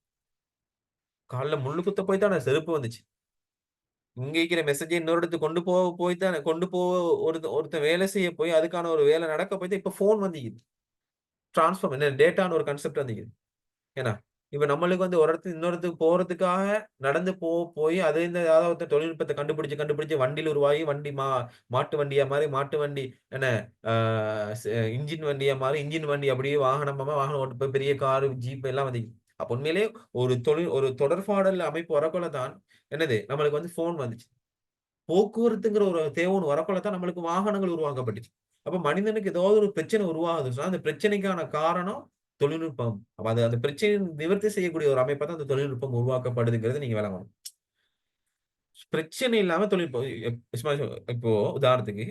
கால்ல முள்ளு குத்த போய் தானே செருப்பு வந்துச்சு. இங்க இருக்கிற மெசேஜ இன்னொரு இடத்துக்கு கொண்டு போ ஒருத்தன் வேலை செய்ய போய் அதுக்கான ஒரு வேலை நடக்க போய் தான் இப்ப ஃபோன் வந்துக்குது. என்ன டேட்டான்னு ஒரு கான்செப்ட் வந்துக்குது. ஏன்னா, இப்ப நம்மளுக்கு வந்து ஒரு இடத்துக்கு இன்னொரு இடத்துக்கு போறதுக்காக நடந்து போய் அது இந்த ஏதாவது ஒருத்தன் தொழில்நுட்பத்த கண்டுபிடிச்சு வண்டில உருவாகி மாட்டு வண்டியா மாறி, மாட்டு வண்டி என்ன ஆ ஸ் இன்ஜின் வண்டியா மாறி, இன்ஜின் வண்டி அப்படியே வாகனம் ஓட்டு போய் பெரிய காரு, ஜீப் எல்லாம் வந்துச்சு. அப்ப உண்மையிலேயே ஒரு தொடர்பாடல் அமைப்பு வரக்குள்ள தான் என்னது நம்மளுக்கு வந்து ஃபோன் வந்துச்சு. போக்குவரத்துங்கிற ஒரு தேவை ஒண்ணு வரக்குள்ள தான் நம்மளுக்கு வாகனங்கள் உருவாக்கப்பட்டுச்சு. அப்ப மனிதனுக்கு ஏதாவது ஒரு பிரச்சனை உருவாகுது சொன்னா, அந்த பிரச்சனைக்கான காரணம் தொழில்நுட்பம். அப்ப அந்த பிரச்சனைய நிவர்த்தி செய்யக்கூடிய ஒரு அமைப்பா தான் அந்த தொழில்நுட்பம் உருவாக்கப்படுதுங்கிறத நீங்க விளங்கணும். பிரச்சனை இல்லாம தொழில்நுட்பம் இப்போ உதாரணத்துக்கு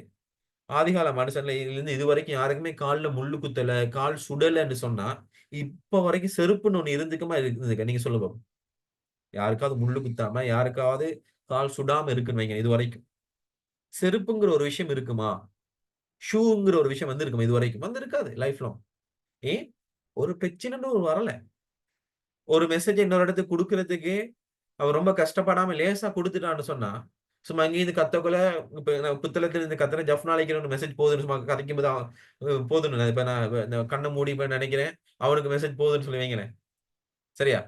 ஆதிகால மனுஷன்ல இருந்து இதுவரைக்கும் யாருக்குமே கால்ல முள்ளு குத்தல, கால் சுடலன்னு சொன்னா, இப்ப வரைக்கும் செருப்புன்னு ஒண்ணு இருந்ததுக்கா? நீங்க சொல்லுங்க பாப்போம். யாருக்காவது முள்ளு குத்தாம, யாருக்காவது கால் சுடாம இருக்குன்னு வைங்க இதுவரைக்கும். செருப்புங்கிற ஒரு விஷயம் இருக்குமா? ஷூங்கிற ஒரு விஷயம் வந்திருக்குமா இதுவரைக்கும்? வந்திருக்காது லைஃப் லாங். ஏன்? ஒரு பிரச்சனைன்னு ஒரு வரல. ஒரு மெசேஜ இன்னொரு இடத்துக்கு குடுக்குறதுக்கு, அவன் ரொம்ப கஷ்டப்படாம லேசா குடுத்துட்டான்னு சொன்னா, சும்மா இங்கேருந்து கத்தக்குள்ள இப்ப நான் புத்தளத்துல இருந்து கத்துறேன், ஜஃப்னாலைக்கு மெசேஜ் போகுதுன்னு சும்மா கதைக்கும்போது போதுன்னு இப்ப நான் இந்த கண்ண மூடி இப்ப நெனைக்கிறேன், அவனுக்கு மெசேஜ் போகுதுன்னு சொல்லி வைங்களேன். சரியா?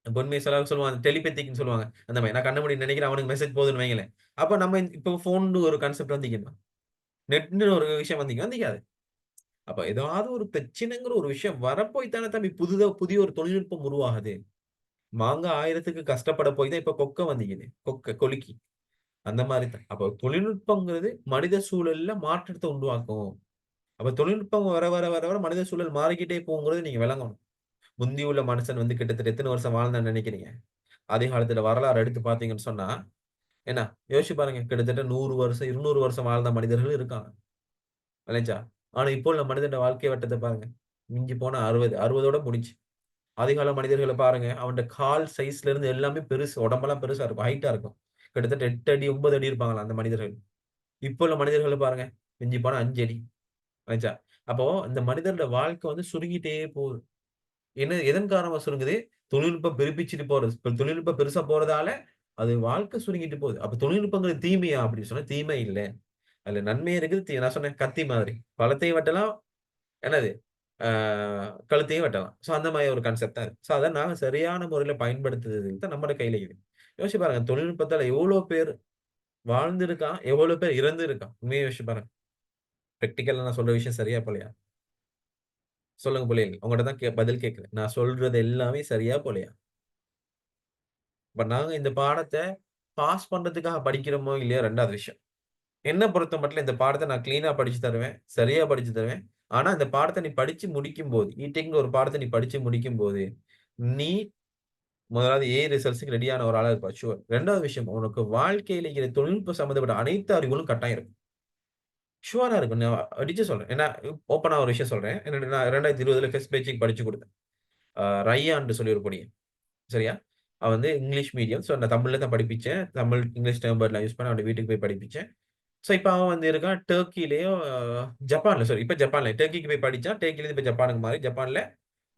பொன்மை செலவு சொல்லுவாங்க. டெலிபேத்திக்ன்னு சொல்லுவாங்க. அந்த மாரி. நான் கண்ண மூடி நெனைக்கிறேன், அவனுக்கு மெசேஜ் போகுதுன்னு வைங்களேன். அப்ப நம்ம இப்போ ஃபோன்னு ஒரு கான்செப்ட் வந்தீங்கன்னா, நெட்ன்னு ஒரு விஷயம் வந்தீங்கன்னா அப்ப ஏதாவது ஒரு பிரச்சனைங்கிற ஒரு விஷயம் வரப்போய் தானே தம்பி புதிய ஒரு தொழில்நுட்பம் உருவாகுது. மாங்கா 1000த்துக்கு கஷ்டப்பட போய் தான் இப்ப கொக்க வந்திக்குது. கொழுக்கி. அந்த மாரி தான். அப்ப தொழில்நுட்பம்ங்கிறது மனித சூழல்ல மாற்றத்த உருவாக்கும். அப்ப தொழில்நுட்பம் வர மனித சூழல் மாறிக்கிட்டே போகுங்கிறது நீங்க விளங்கணும். முந்தி உள்ள மனுஷன் வந்து கிட்டத்தட்ட எத்தன வருஷம் வாழ்ந்தான்னு நெனைக்கிறீங்க? ஆதி காலத்துல வரலாறு எடுத்து பார்த்தீங்கன்னு சொன்னா, என்ன யோசிச்சு பாருங்க. கிட்டத்தட்ட 100 வருஷம், 200 வருஷம் வாழ்ந்த மனிதர்கள் இருக்காங்க. விளைஞ்சா? ஆனா இப்போ உள்ள மனிதனோட வாழ்க்கை வட்டத்த பாருங்க. மிஞ்சி போனா 60, 60ஓட முடிஞ்சுச்சு. ஆதிகால மனிதர்கள பாருங்க. அவன்ட கால் சைஸ்ல இருந்து எல்லாமே பெருசு. உடம்பெல்லாம் பெருசா இருக்கும். ஹைட்டா இருக்கும். கிட்டத்தட்ட 8 அடி, 9 அடி இருப்பாங்களாம் அந்த மனிதர்கள். இப்போ உள்ள மனிதர்கள பாருங்க. மிஞ்சி போனா 5 அடி. ஆச்சா? அப்போ இந்த மனிதரோட வாழ்க்கை வந்து சுருங்கிட்டே போகுது. எதன் காரணமா சுருங்குது? தொழில்நுட்பம் பெருப்பிச்சுட்டு போறது. இப்ப தொழில்நுட்பம் பெருசா போறதால, அது வாழ்க்கை சுருங்கிட்டு போகுது. அப்ப தொழில்நுட்பங்கிறது தீமையா? அப்படின்னு சொன்னா தீமை இல்ல. அதுல நன்மை இருக்குது. நான் சொன்னேன் கத்தி மாதிரி. பழத்தையும் வெட்டலாம். என்னது? ஆ கழுத்தையும் வெட்டலாம். ஸோ அந்த மாரி ஒரு கான்செப்ட் தான் இருக்கு. ஸோ அத நாங்க சரியான முறையில பயன்படுத்துறது தான் நம்மோட கையில இருக்கு. யோசிச்சு பாருங்க, தொழில்நுட்பத்தால எவ்வளோ பேர் வாழ்ந்திருக்கான், எவ்வளோ பேர் இறந்திருக்கான். உண்மைய யோசிச்சு பாருங்க. பிராக்டிகலா நான் சொல்ற விஷயம் சரியா போலயா? சொல்லுங்க புரியல. உங்கட்ட தான் பதில் கேட்கிறேன். நான் சொல்றது எல்லாமே சரியா போலயா? இப்ப நாங்க இந்த பாடத்த பாஸ் பண்றதுக்காக படிக்கிறோமோ இல்லையோ 2வது விஷயம். என்ன பொறுத்தமட்டிலும் இந்த பாடத்த நான் கிளீனா படிச்சு தருவேன். சரியா படிச்சு தருவேன். ஆனா இந்த பாடத்த நீ படிச்சு முடிக்கும்போது, இடெக்ன்னு ஒரு பாடத்த நீ படிச்சு முடிக்கும்போது, நீ முதலாவது ரிசல்ட்ஸ்க்கு ரெடியான ஒரு ஆளா இருப்ப ஷூர். 2வது விஷயம் உனக்கு வாழ்க்கையில இருக்கிற தொழில்நுட்பம் சம்மந்தப்பட்ட அனைத்து அறிவுகளும் கட்டாயம் இருக்கும். ஷூரா இருக்கும். நான் அடிச்சு சொல்றேன். ஏன்னா ஓப்பனா ஒரு விஷயம் சொல்றேன். என்னோட நான் 2020ல ஃபர்ஸ்ட் பேட்ச்க்கு படிச்சு குடுத்தேன். ரையான்ன்னு சொல்லி ஒரு பொடியன். சரியா? அவ வந்து இங்கிலீஷ் மீடியம். ஸோ நான் தமிழ்ல தான் படிப்பிச்சேன். தமிழ், இங்கிலீஷ் டெர்ம் வேர்ட்லாம் யூஸ் பண்ணி அவன வீட்டுக்கு போய் படிப்பிச்சேன். ஸோ இப்ப அவன் வந்து இருக்கான் டர்க்கிலயும், ஜப்பான்ல சாரி இப்ப ஜப்பான்ல. டர்க்கிக்கு போய் படிச்சான். டர்க்கிலேருந்து இப்ப ஜப்பானுக்கு மாறி ஜப்பான்ல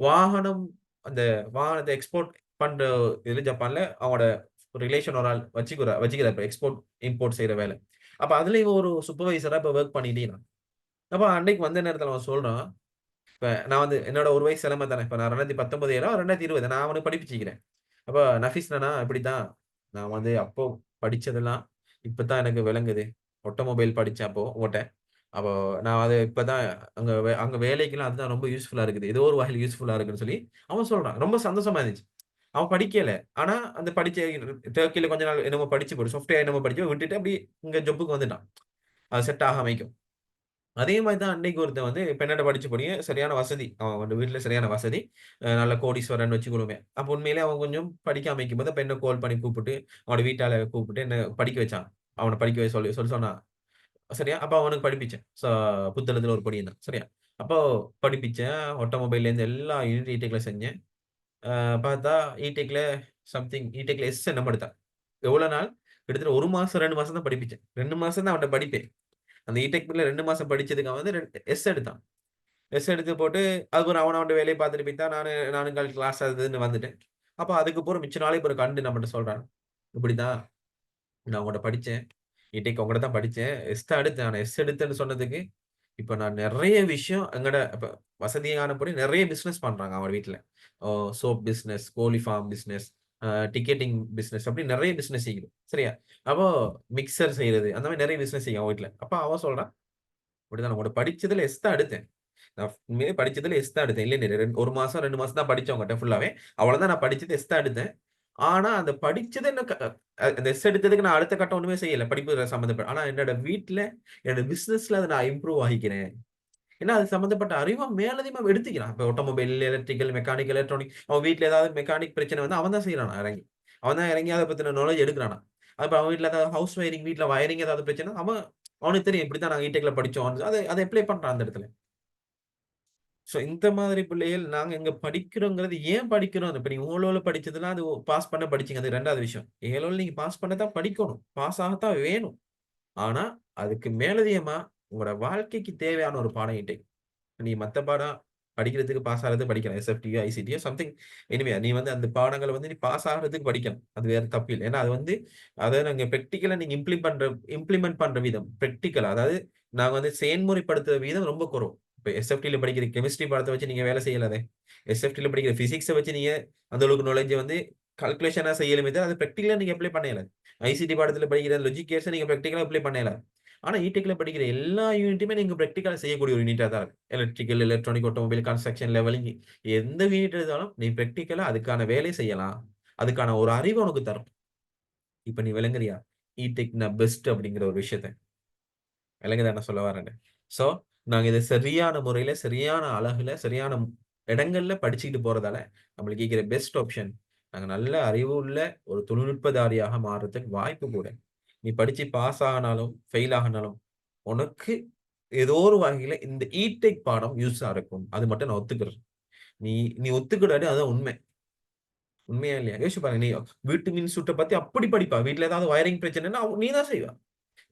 வாகனம் அந்த வாகனத்த எக்ஸ்போர்ட் பண்ற இதுல ஜப்பான்ல அவனோட ரிலேஷன் ஒரு ஆள் வச்சுக்கிறார் இப்ப எக்ஸ்போர்ட், இம்போர்ட் செய்ற வேலை. அப்ப அதுல இவன் ஒரு சூப்பர்வைசரா இப்ப வொர்க் பண்ணிட்டே இருந்தான். அப்ப அன்னைக்கு வந்த நேரத்துல அவன் சொல்றான், இப்ப நான் வந்து என்னோட ஒரு வயசு இளம தானே. இப்ப நான் 2019 அவன் 2020 நான் அவனுக்கு படிப்பிச்சுக்கிறேன். அப்ப நஃபீஸ் நானா இப்படித்தான். நான் வந்து அப்போ படிச்சதெல்லாம் இப்பதான் எனக்கு விளங்குது. ஆட்டோமொபைல் படிச்சேன் அப்போ ஓட்ட. அப்போ நான் அத இப்பதான் அங்க வேலைக்கெல்லாம் அதுதான் ரொம்ப யூஸ்ஃபுல்லா இருக்குது. ஏதோ ஒரு வகையில யூஸ்ஃபுல்லா இருக்குன்னு சொல்லி அவன் சொல்றான். ரொம்ப சந்தோஷமா இருந்துச்சு. அவன் படிக்கல. ஆனா அந்த படிச்ச டர்க்கில கொஞ்ச நாள் என்னமோ படிச்சு சாஃப்ட்வேர் என்னமோ படிச்சு விட்டுட்டு அப்படியே இங்க ஜொப்க்கு வந்துட்டான். அது செட் ஆகாமைக்கும். அதே மாரி தான் அன்னைக்கு ஒருத்தன் வந்து இப்ப என்னட்ட படிச்ச பையன் சரியான வசதி. அவன் வந்து வீட்ல சரியான வசதி. நல்ல கோடீஸ்வரன்னு வச்சுக்கிடுவோமே. அப்ப உண்மையிலேயே அவன் கொஞ்சம் படிக்காம இருக்கும்போது அப்ப என்ன கால் பண்ணி கூப்பிட்டு, அவனோட வீட்டால கூப்பிட்டு என்ன படிக்க வச்சான். அவன படிக்க சொல்லி சொல்லி சொன்னான். சரியா? அப்ப அவனுக்கு படிப்பிச்சேன். புத்தளத்துல ஒரு பையன் தான். சரியா? அப்போ படிப்பிச்சேன். ஆட்டோமொபைல்லேருந்து எல்லா யூனிட் இடெக்ல செஞ்சேன். அ பார்த்தா இடெக்ல இடெக்ல எஸ் என்னமோ எடுத்தான். எவ்வளோ நாள்? கிட்டத்தட்ட 1 மாசம், 2 மாசம் தான் படிப்பிச்சேன். 2 மாசம் தான் அவன்ட்ட படிப்பேன். அந்த இடெக்ல 2 மாசம் படிச்சதுக்கு அவன் வந்து எஸ் எடுத்தான். எஸ் எடுத்து போட்டு, அதுக்கப்புறம் அவன் அவன்ட வேலைய பார்த்துட்டு போய்த்தான். நானும் கிளாஸ் அது இதுன்னு வந்துட்டேன். அப்ப அதுக்கப்புறம் மிச்ச நாளைக்கு அப்புறம் கண்டு நம்மட்ட சொல்றான். இப்படிதான் நான் உன்கிட்ட படிச்சேன். இன்டேக் உன்கிட்ட தான் படிச்சேன். எஸ் தான் எடுத்தேன். ஆனா எஸ் எடுத்தேன்னு சொன்னதுக்கு, இப்ப நான் நெறைய விஷயம் இப்ப வசதியானபடி நெறைய பிசினஸ் பண்றாங்க அவன் வீட்ல. ஓ சோப் பிசினஸ், கோழி ஃபார்ம் பிசினஸ், டிக்கெட்டிங் பிசினஸ் அப்படி நெறைய பிசினஸ் செய்யுது. சரியா? அப்போ மிக்ஸர் செய்றது, அந்த மாரி நெறைய பிசினஸ் செய்யும் அவன் வீட்ல. அப்ப அவன் சொல்றான், "இப்படிதான் நான் உன்கிட்ட படிச்சதுல எஸ் தான் எடுத்தேன். நான் உண்மையிலே படிச்சதுல எஸ் தான் எடுத்தேன். இல்ல, இல்ல 1 மாசம், 2 மாசம் தான் படிச்சேன் உங்கட்ட ஃபுல்லாவே. அவ்வளவுதான் நான் படிச்சது எஸ் தான் எடுத்தேன். ஆனா, அந்த படிச்சது என்ன அந்த எஸ் எடுத்ததுக்கு நான் அடுத்த கட்டம் ஒண்ணுமே செய்யல. படிப்பு சம்மந்தப்பட்ட. ஆனா என்னோட வீட்ல, என்னோட பிசினஸ்ல அத நான் இம்ப்ரூவ் ஆகிக்கிறேன். ஏன்னா, அது சம்மந்தப்பட்ட அறிவ மேலதிகமா எடுத்துக்கிறான். இப்ப ஆட்டோமொபைல், எலக்ட்ரிக்கல், மெக்கானிக்கல், எலக்ட்ரானிக் அவன் வீட்ல ஏதாவது மெக்கானிக் பிரச்சனை வந்தா அவன் தான் செய்றானா இறங்கி. அவன் தான் இறங்கி அத பத்தின நாலேட்ஜ் எடுக்குறானா. அப்ப அவன் வீட்ல ஏதாவது ஹவுஸ் வயரிங் வீட்ல வயரிங் ஏதாவது பிரச்சனை அவனுக்கு தெரியும். இப்படித்தான் நாங்க இ-டெக்ல படிச்சோம். அத அத அப்ளை பண்றான் அந்த இடத்துல. சோ, இந்த மாதிரி பிள்ளைகள் நாங்க இங்க படிக்கிறோங்கிறது ஏன் படிக்கிறோம்? இப்ப நீங்க ஓலோல படிச்சதுலாம் அது பாஸ் பண்ண படிச்சீங்க. அது 2வது விஷயம். ஏலோல நீங்க பாஸ் பண்ண தான் படிக்கணும். பாஸ் ஆகத்தான் வேணும். ஆனா, அதுக்கு மேலதிகமா உங்களோட வாழ்க்கைக்கு தேவையான ஒரு பாடம் இன்டேக். நீ மத்த பாடம் படிக்கிறதுக்கு பாஸ் ஆகுறதுக்கு படிக்கலாம். எஸ்எஃப்டியோ, ஐசிடியோ சம்திங் நீ வந்து அந்த பாடங்கள வந்து நீ பாஸ் ஆகுறதுக்கு படிக்கணும். அது வேற தப்பு இல்ல. ஏன்னா அது வந்து அத நாங்க பிராக்டிகலா நீங்க இம்ப்ளிமெண்ட் பண்ற விதம். பிராக்டிகலா அதாவது நாங்க வந்து செயல்முறைப்படுத்துற விதம் ரொம்ப குறைவு. இப்ப எஸ்எஃப்டில படிக்கிற கெமிஸ்ட்ரி பாடத்த வச்சு நீங்க வேலை செய்யலாதே. எஸ்எஃப்டில படிக்கிற பிசிக்ஸ வச்சு நீங்க அந்த அளவுக்கு நாலெட்ஜ் வந்து கால்குலேஷனா செய்யலுமே தவிர, அத பிராக்டிகலா நீங்க அப்ளை பண்ண இயலாது. ஐசிடி பாடத்துல படிக்கிற லாஜிக் கேட்ஸ நீங்க பிராக்டிகலா அப்ளை பண்ண இயலாது. ஆனா இ-டெக்ல படிக்கிற எல்லா யூனிட்டுமே நீங்க பிராக்டிகலா செய்யக்கூடிய ஒரு யூனிட்டா தான் இருக்கும். Electrical, electronic, automobile, construction levelling எந்த யூனிட் எடுத்தாலும் நீ பிராக்டிகலா அதுக்கான வேலை செய்யலாம். அதுக்கான ஒரு அறிவு உனக்கு தரும். இப்ப நீ விளங்குறியா? இ-டெக் நான் பெஸ்ட் அப்படிங்கிற ஒரு விஷயத்த. விளங்குதா நான் சொல்ல வரேன்னு? சோ, நாங்க இத சரியான முறையில, சரியான அழகுல, சரியான இடங்கள்ல படிச்சுக்கிட்டு போறதால, நம்மளுக்கு இருக்கிற பெஸ்ட் ஆப்ஷன் நாங்க நல்ல அறிவு உள்ள ஒரு தொழில்நுட்பதாரியாக மாறுறதுக்கு வாய்ப்பு கூட. நீ படிச்சு பாஸ் ஆனாலும், ஃபெயில் ஆகுனாலும், உனக்கு ஏதோ ஒரு வகையில இந்த இ-டெக் பாடம் யூஸா இருக்கும். அது மட்டும் நான் ஒத்துக்கிறேன். நீ நீ ஒத்துக்கிடாட்டி அதுதான் உண்மை. உண்மையா இல்லையா? யோசிச்சு பாருங்க. நீ வீட்டு மின் சுற்ற பத்தி அப்படி படிப்பா. வீட்ல ஏதாவது வயரிங் பிரச்சனைன்னா நீ தான் செய்வ.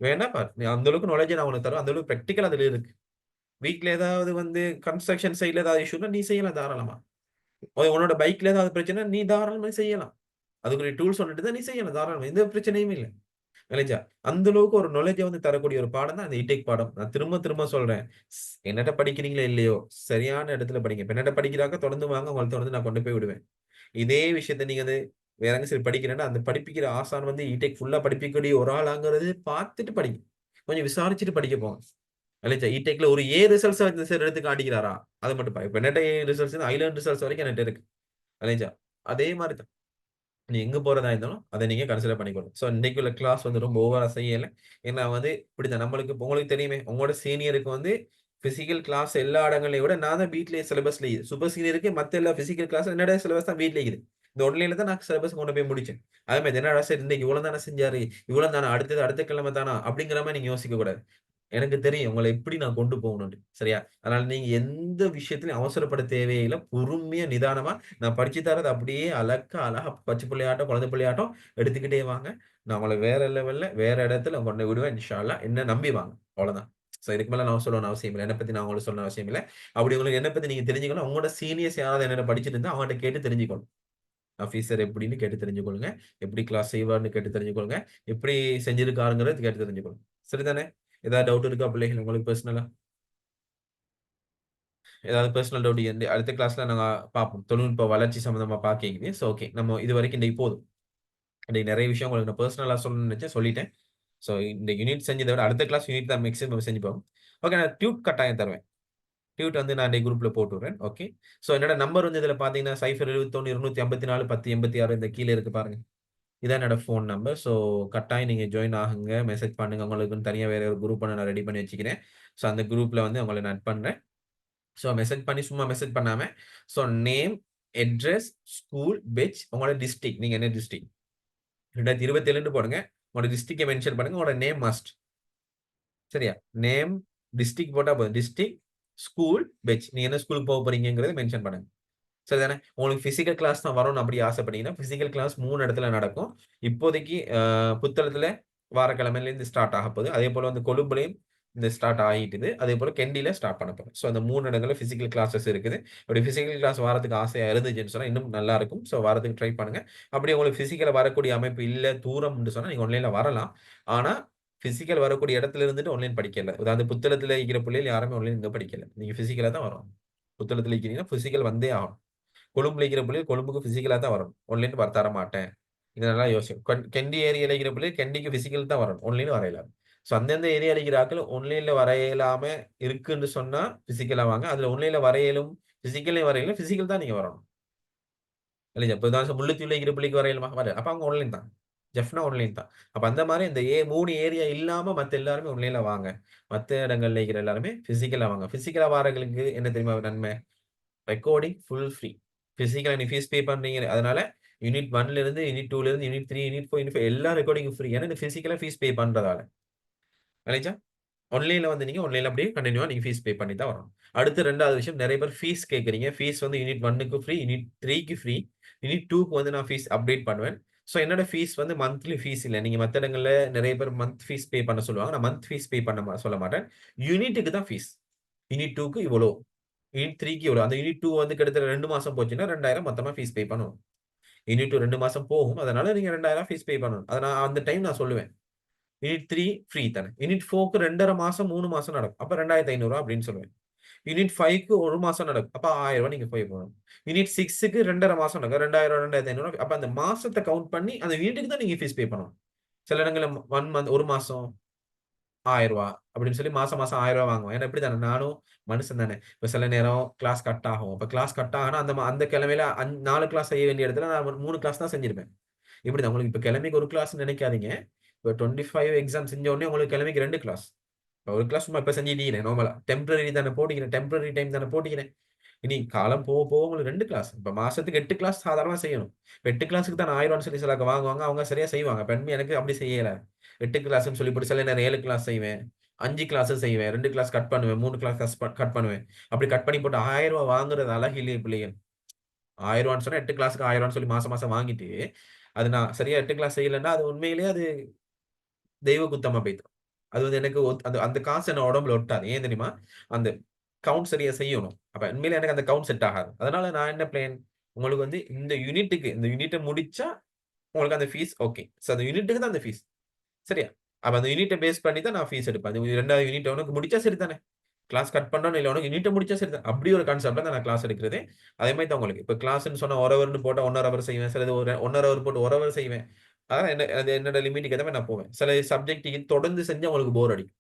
வேணா பாரு. நீ அந்த அளவுக்கு நாலேட்ஜ் நான் உனக்கு தருவேன். அந்த அளவுக்கு பிராக்டிகல் அதுல இருக்கு. வீட்ல ஏதாவது வந்து கன்ஸ்ட்ரக்ஷன் சைட்ல ஏதாவது இஷ்யூன்னா நீ செய்யலாம் தாராளமா. உன்னோட பைக்ல ஏதாவது பிரச்சனை நீ தாராளமா செய்யலாம். அதுக்குரிய டூல்ஸ் உன்கிட்ட இருந்தா நீ செய்யலாம் தாராளமா. எந்த பிரச்சனையும் இல்ல. இல்லையா? அந்த அளவுக்கு ஒரு நாலேட்ஜ வந்து தரக்கூடிய ஒரு பாடம் தான் அந்த இடெக் பாடம். நான் திரும்ப திரும்ப சொல்றேன். என்னட்ட படிக்கிறீங்களோ இல்லையோ, சரியான இடத்துல படிங்க. இப்ப என்னட்ட படிக்கிறாங்க தொடர்ந்து வாங்க. உங்கள தொடர்ந்து நான் கொண்டு போய் விடுவேன். இதே விஷயத்த நீங்க வந்து வேற எங்க சரி படிக்கிறேன்னா, அந்த படிப்பிக்கிற ஆசான் வந்து இடெக் ஃபுல்லா படிப்பிக்கக்கூடிய ஒரு ஆளாங்கிறது பார்த்துட்டு படிங்க. கொஞ்சம் விசாரிச்சுட்டு படிக்க போங்க. இல்லையா? இடெக்ல ஒரு ஏ ரிசல்ட்ஸ இந்த சார் எடுத்து காட்டிக்கிறாரா? அத மட்டும் இப்ப என்னட்ட ஏ ரிசல்ட்ஸ் ஐலேண்ட் ரிசல்ட்ஸ் வரைக்கும் என்கிட்ட இருக்கு. இல்லையா? அதே மாரி தான். நீ எங்க போறதா இருந்தாலும், அத நீங்க கன்சிடர் பண்ணிக்கணும். ஸோ இன்னைக்கு உள்ள கிளாஸ் வந்து ரொம்ப ஓவரா செய்யல. ஏன்னா வந்து இப்படித்தான் நம்மளுக்கு இப்ப உங்களுக்கு தெரியுமே, உங்களோட சீனியருக்கு வந்து பிசிக்கல் கிளாஸ் எல்லா இடங்கள்லயும் விட நான் தான் வீட்லயே சிலபஸ்ல சூப்பர் சீனியருக்கு மத்த எல்லா பிசிக்கல் கிளாஸ் என்னோட சிலபஸ் தான் வீட்ல இருக்குது. இந்த ஒன்லைன்ல தான் நான் சிலபஸ் கொண்டு போய் முடிச்சேன். அதே மாரி என்னடா சார் இன்னைக்கு இவ்வளவு தானே செஞ்சாரு, இவ்வளவு தானா அடுத்தது அடுத்த கிழமை தானா அப்படிங்கிற மாரி நீங்க யோசிக்க கூடாது. எனக்கு தெரியும் உங்கள எப்படி நான் கொண்டு போகணும்னு. சரியா? அதனால நீங்க எந்த விஷயத்திலயும் அவசரப்பட தேவையில்ல. பொறுமையா, நிதானமா நான் படிச்சு தர்றத அப்படியே அழகா பச்சை புள்ளையாட்டம், குழந்தை புள்ளையாட்டம் எடுத்துக்கிட்டே வாங்க. நான் உங்கள வேற லெவல்ல, வேற இடத்துல கொண்டு போய் விடுவேன் இன்ஷா அல்லாஹ். என்ன நம்பி வாங்க. அவ்வளோதான். ஸோ இதுக்கு மேல நான் சொல்லணும்னு அவசியம் இல்ல. என்ன பத்தி நான் உங்களுக்கு சொல்லணும்னு அவசியம் இல்ல. அப்படி உங்களுக்கு என்ன பத்தி நீங்க தெரிஞ்சுக்கணும், உங்களோட சீனியர்ஸ் யாராவது என்னென்ன படிச்சுட்டு இருந்தா அவங்கட்ட கேட்டு தெரிஞ்சுக்கணும். ஆஃபீசர் எப்படின்னு கேட்டு தெரிஞ்சுக்கொள்ளுங்க. எப்படி கிளாஸ் செய்வார்ன்னு கேட்டு தெரிஞ்சுக்கொள்ளுங்க. எப்படி செஞ்சிருக்காருங்கிறத கேட்டு தெரிஞ்சுக்கணும். சரிதானே? ஏதாவது டவுட் இருக்கா பிள்ளைகள் உங்களுக்கு பெர்சனலா? ஏதாவது பெர்சனல் டவுட் அடுத்த கிளாஸ்ல நாங்க பார்ப்போம். தொழில்நுட்ப வளர்ச்சி சம்பந்தமா பார்க்கைக்குது. So okay. நம்ம இதுவரைக்கும் இன்னைக்கு போதும். இன்னைக்கு நெறைய விஷயம் உங்களுக்கு நான் பெர்சனலா சொல்லணும்னு நெனச்சேன் சொல்லிட்டேன். சோ இந்த யூனிட் செஞ்சத விட அடுத்த கிளாஸ் யூனிட் தான் மேக்ஸிமம் செஞ்சு போவோம். ஓகே நான் டியூட் கட்டாயம் தருவேன். டியூட் வந்து நான் இன்னைக்கு குரூப்ல போட்டு விடுறேன். ஓகே. சோ என்னோட நம்பர் வந்து இதுல பார்த்தீங்கன்னா 071 254 1086 இந்த கீழ இருக்கு பாருங்க. இதான் என்னோட ஃபோன் நம்பர். ஸோ கட்டாயம் நீங்க ஜாயின் ஆகுங்க. மெசேஜ் பண்ணுங்க. உங்களுக்குன்னு தனியா வேற ஒரு குரூப்ப நான் ரெடி பண்ணி வச்சுக்கிறேன். ஸோ அந்த குரூப்ல வந்து உங்கள நான் ஆட் பண்றேன். ஸோ மெசேஜ் பண்ணி சும்மா மெசேஜ் பண்ணாம, so name, address, school, batch, உங்களோட டிஸ்ட்ரிக்ட். நீங்க என்ன டிஸ்ட்ரிக்ட்? 2027ன்னு போடுங்க. உங்களோட டிஸ்ட்ரிக்ட்ட மென்ஷன் பண்ணுங்க. உங்களோட நேம் மஸ்ட். சரியா? நேம், டிஸ்ட்ரிக்ட் போட்டா போதும். District, school, batch. நீங்க என்ன ஸ்கூலுக்கு போக போறீங்கங்கிறத மென்ஷன் பண்ணுங்க. சரிதானே? உங்களுக்கு பிசிக்கல் கிளாஸ் தான் வரணும்னு அப்படி ஆசைப்பட்டீங்கன்னா, பிசிக்கல் கிளாஸ் 3 இடத்துல நடக்கும். இப்போதைக்கு புத்தளத்துல வாரக்கிழமையிலேருந்து ஸ்டார்ட் ஆகப்போகுது. அதேபோல வந்து கொழும்புலயும் இந்த ஸ்டார்ட் ஆயிட்டுது. அதேபோல கெண்டில ஸ்டார்ட் பண்ண போறோம். ஸோ அந்த 3 இடங்கள்ல பிசிக்கல் கிளாஸஸ் இருக்குது. அப்படி பிசிக்கல் கிளாஸ் வாரத்துக்கு ஆசையா இருந்துச்சுன்னு சொன்னா, இன்னும் நல்லா இருக்கும். ஸோ வாரத்துக்கு ட்ரை பண்ணுங்க. அப்படி உங்களுக்கு பிசிக்கல்ல வரக்கூடிய அமைப்பு இல்ல, தூரம்ன்னு சொன்னா நீங்க ஆன்லைன்ல வரலாம். ஆனா, பிசிக்கல் வரக்கூடிய இடத்துல இருந்துட்டு ஆன்லைன் படிக்கல. அதாவது புத்தளத்துல இருக்கிற பிள்ளைகள் யாருமே ஆன்லைன் இங்க படிக்கல. நீங்க பிசிக்கலா தான் வரணும். புத்தளத்துல இருக்கிறீங்கன்னா, பிசிக்கல் வந்தே ஆகணும். கொழும்புல இருக்கிற பிள்ளைகள் கொழும்புக்கு பிசிக்கலா தான் வரணும். ஆன்லைன் தர மாட்டேன். இத நல்லா யோசிச்சு கெண்டி ஏரியால இருக்கிற பிள்ளைகள் கெண்டிக்கு பிசிக்கல் தான் வரணும். ஆன்லைன் வர இயலாது. சோ அந்தந்த ஏரியால இருக்கிற ஆட்கள் ஆன்லைன்ல வர இயலாம இருக்குன்னு சொன்னா பிசிக்கலா வாங்க. அதுல ஆன்லைன்ல வர இயலும், பிசிக்கல்லயும் வர இயலும். பிசிக்கல் தான் நீங்க வரணும். இல்லையா? இப்ப உதாரணம் முல்லைத்தீவுல இருக்கிற பிள்ளைக்கு வர இயலுமா? வராது. அப்ப அவங்க ஆன்லைன் தான். ஜெஃப்னா ஆன்லைன் தான். அப்ப அந்த மாரி இந்த 3 ஏரியா இல்லாம மத்த எல்லாருமே ஆன்லைன்ல வாங்க. மத்த இடங்கள்ல இருக்கிற எல்லாருமே பிசிக்கலா வாங்க. பிசிக்கலா வாரவங்களுக்கு என்ன தெரியுமா நன்மை? Recording full free. பிசிக்கலா நீ ஃபீஸ் பே பண்றீங்க. அதனால யூனிட் 1ல இருந்து யூனிட் 2ல இருந்து யூனிட் 3, யூனிட் 4, யூனிட் 5 எல்லா ரெக்கார்டிங்கும் ஃப்ரீ. ஏன்னா, நீ பிசிக்கலா ஃபீஸ் பே பண்றதால. விளங்கிச்சா? ஆன்லைன்ல வந்து நீங்க ஆன்லைன்ல அப்படியே கன்டினியூவா நீங்க ஃபீஸ் பே பண்ணி தான் வரணும். அடுத்து 2வது விஷயம் நெறைய பேர் ஃபீஸ் கேட்கிறீங்க. ஃபீஸ் வந்து யூனிட் 1க்கு ஃப்ரீ, யூனிட் 3க்கு ஃப்ரீ, யூனிட் 2க்கு வந்து நான் ஃபீஸ் அப்டேட் பண்ணுவேன். ஸோ என்னோட ஃபீஸ் வந்து மந்த்லி ஃபீஸ் இல்ல. நீங்க மத்த இடங்கள்ல நெறைய பேர் மந்த் ஃபீஸ் பே பண்ண சொல்லுவாங்க. நான் மந்த் ஃபீஸ் பே பண்ண சொல்ல மாட்டேன். யூனிட்டுக்கு தான் ஃபீஸ். யூனிட் 2க்கு இவ்வளோ. யூனிட் 3க்கு இவ்வளோ. அந்த யூனிட் 2 வந்து கிட்டத்தட்ட 2 மாசம் போச்சுன்னா 2000 மொத்தமா ஃபீஸ் பே பண்ணணும். யூனிட் 2 2 மாசம் போகும். அதனால நீங்க 2000 ஃபீஸ் பே பண்ணணும். அத நான் அந்த டைம் நான் சொல்லுவேன். யூனிட் 3 ஃப்ரீ தானே. யூனிட் 4க்கு 2 1/2 மாசம், 3 மாசம் நடக்கும். அப்ப ரூ. 2500 அப்படின்னு சொல்லுவேன். யூனிட் 5க்கு 1 மாசம் நடக்கும். அப்ப ரூ. 1000 நீங்க பே பண்ணணும். யூனிட் 6க்கு 2 1/2 மாசம் நடக்கும். 2000 2500 அப்ப அந்த மாசத்த கவுண்ட் பண்ணி அந்த யூனிட்டுக்கு தான் நீங்க ஃபீஸ் பே பண்ணணும். சில இடங்கள்ல 1 மந்த் 1 மாசம் ரூ. 1000 அப்படின்னு சொல்லி மாசம் மாசம் ரூ. 1000 வாங்குவான். ஏன்னா இப்படித்தானே நானும் மனுஷன் தானே. இப்ப சில நேரம் கிளாஸ் கட் ஆகும். அப்ப கிளாஸ் கட் ஆகுனா அந்த கிழமையில 4 கிளாஸ் செய்ய வேண்டிய இடத்துல நான் 3 கிளாஸ் தான் செஞ்சிருப்பேன். இப்படிதான் உங்களுக்கு இப்ப கிழமைக்கு 1 கிளாஸ்ன்னு நினைக்காதீங்க. இப்ப 25 எக்ஸாம் செஞ்ச உடனே உங்களுக்கு கிழமைக்கு 2 கிளாஸ். ஒரு கிளாஸ் சும்மா இப்ப செஞ்சுட்டீங்க நார்மலா. டெம்பரரி தானே போட்டுக்கிறேன். டெம்பரரி டைம் தானே போட்டுக்கிறேன். இனி காலம் போக போக உங்களுக்கு 2 கிளாஸ். இப்ப மாசத்துக்கு 8 கிளாஸ் சாதாரணமா செய்யணும். இப்ப 8 கிளாஸ்க்கு தான் 1000 சொல்லி சிலர் வாங்குவாங்க. அவங்க சரியா செய்வாங்க. இப்ப எனக்கு அப்படி செய்யல. 8 கிளாஸ்ன்னு சொல்லி போட்டு சில நேரம் 7 கிளாஸ் செய்வேன். 5 கிளாஸ் செய்வேன். 2 கிளாஸ் கட் பண்ணுவேன். 3 கிளாஸ் கட் பண்ணுவேன். அப்படி கட் பண்ணி போட்டு ரூ. 1000 வாங்குறது அழகு இல்லையே பிள்ளைகள். ரூ. 1000 சொன்னா 8 கிளாஸ்க்கு ரூ. 1000 சொல்லி மாசம் மாசம் வாங்கிட்டு, அது நான் சரியா 8 கிளாஸ் செய்யலன்னா, அது உண்மையிலேயே அது தெய்வ குத்தமா போயிரும். அது வந்து எனக்கு அந்த அந்த காசு என்ன உடம்புல ஒட்டாது. ஏன் தெரியுமா? அந்த கவுண்ட் சரியா செய்யணும். அப்ப உண்மையிலே எனக்கு அந்த கவுண்ட் செட் ஆகாது. அதனால நான் என்ன பிளான், உங்களுக்கு வந்து இந்த யூனிட்ட முடிச்சா உங்களுக்கு அந்த ஃபீஸ் ஓகே. சோ அந்த யூனிட்டுக்கு தான் அந்த ஃபீஸ். சரியா? அப்ப அந்த யூனிட்ட பேஸ் பண்ணி தான் நான் ஃபீஸ் எடுப்பேன். அது 2வது யூனிட் உனக்கு முடிச்சா சரி தானே! கிளாஸ் கட் பண்றோம்னு இல்ல. உனக்கு யூனிட்ட முடிச்சா சரி தான். அப்படி ஒரு கான்செப்ட்ல தான் நான் கிளாஸ் எடுக்கிறதே. அதே மாரி தான் உங்களுக்கு. இப்ப கிளாஸ்ன்னு சொன்னா 1 ஹவர்ன்னு போட்டா 1 1/2 ஹவர் செய்வேன். சிலது ஒரு 1 1/2 ஹவர் போட்டு 1 ஹவர் செய்வேன். அதான் அது என்னோட லிமிட்க்கு ஏத்த மாரி நான் போவேன். சில சப்ஜெக்ட் தொடர்ந்து செஞ்சா உங்களுக்கு போர் அடிக்கும்.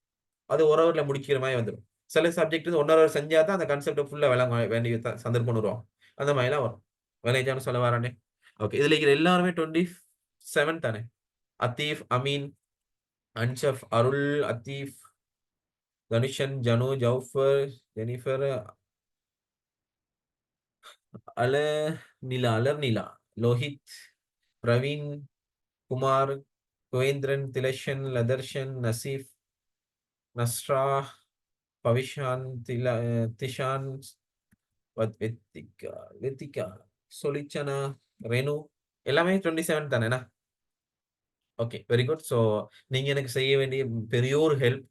அது 1 ஹவர்ல முடிக்கிற மாரி வந்துரும். சில சப்ஜெக்ட் 1 1/2 ஹவர் செஞ்சா தான் அந்த கான்செப்ட்ட ஃபுல்லா விளங்க வேண்டிய சந்தர்ப்பம் உருவாகும். அந்த மாரிலாம் வரும். விளைஞ்சான்னு சொல்ல வரானே. ஓகே. இதுல இருக்கிற எல்லாருமே 27 தானே? அத்தீஃப், அமீன், அன்ஷப், அருள், அத்தீஃப், தனுஷன், ஜனு, ஜௌஃபர், ஜெனிஃபர், அல அலர்நிலா, லோஹித், பிரவீன், குமார், குவேந்திரன், திலஷன், லதர்ஷன், நசீஃப், நஸ்ரா, பவிஷான், திஷான், வெத்திகா வெத்திகா, சொலிச்சனா, ரெனு எல்லாமே 27 தானேண்ணா? ஓகே. Very good. ஸோ நீங்க எனக்கு செய்ய வேண்டிய பெரிய ஒரு ஹெல்ப்,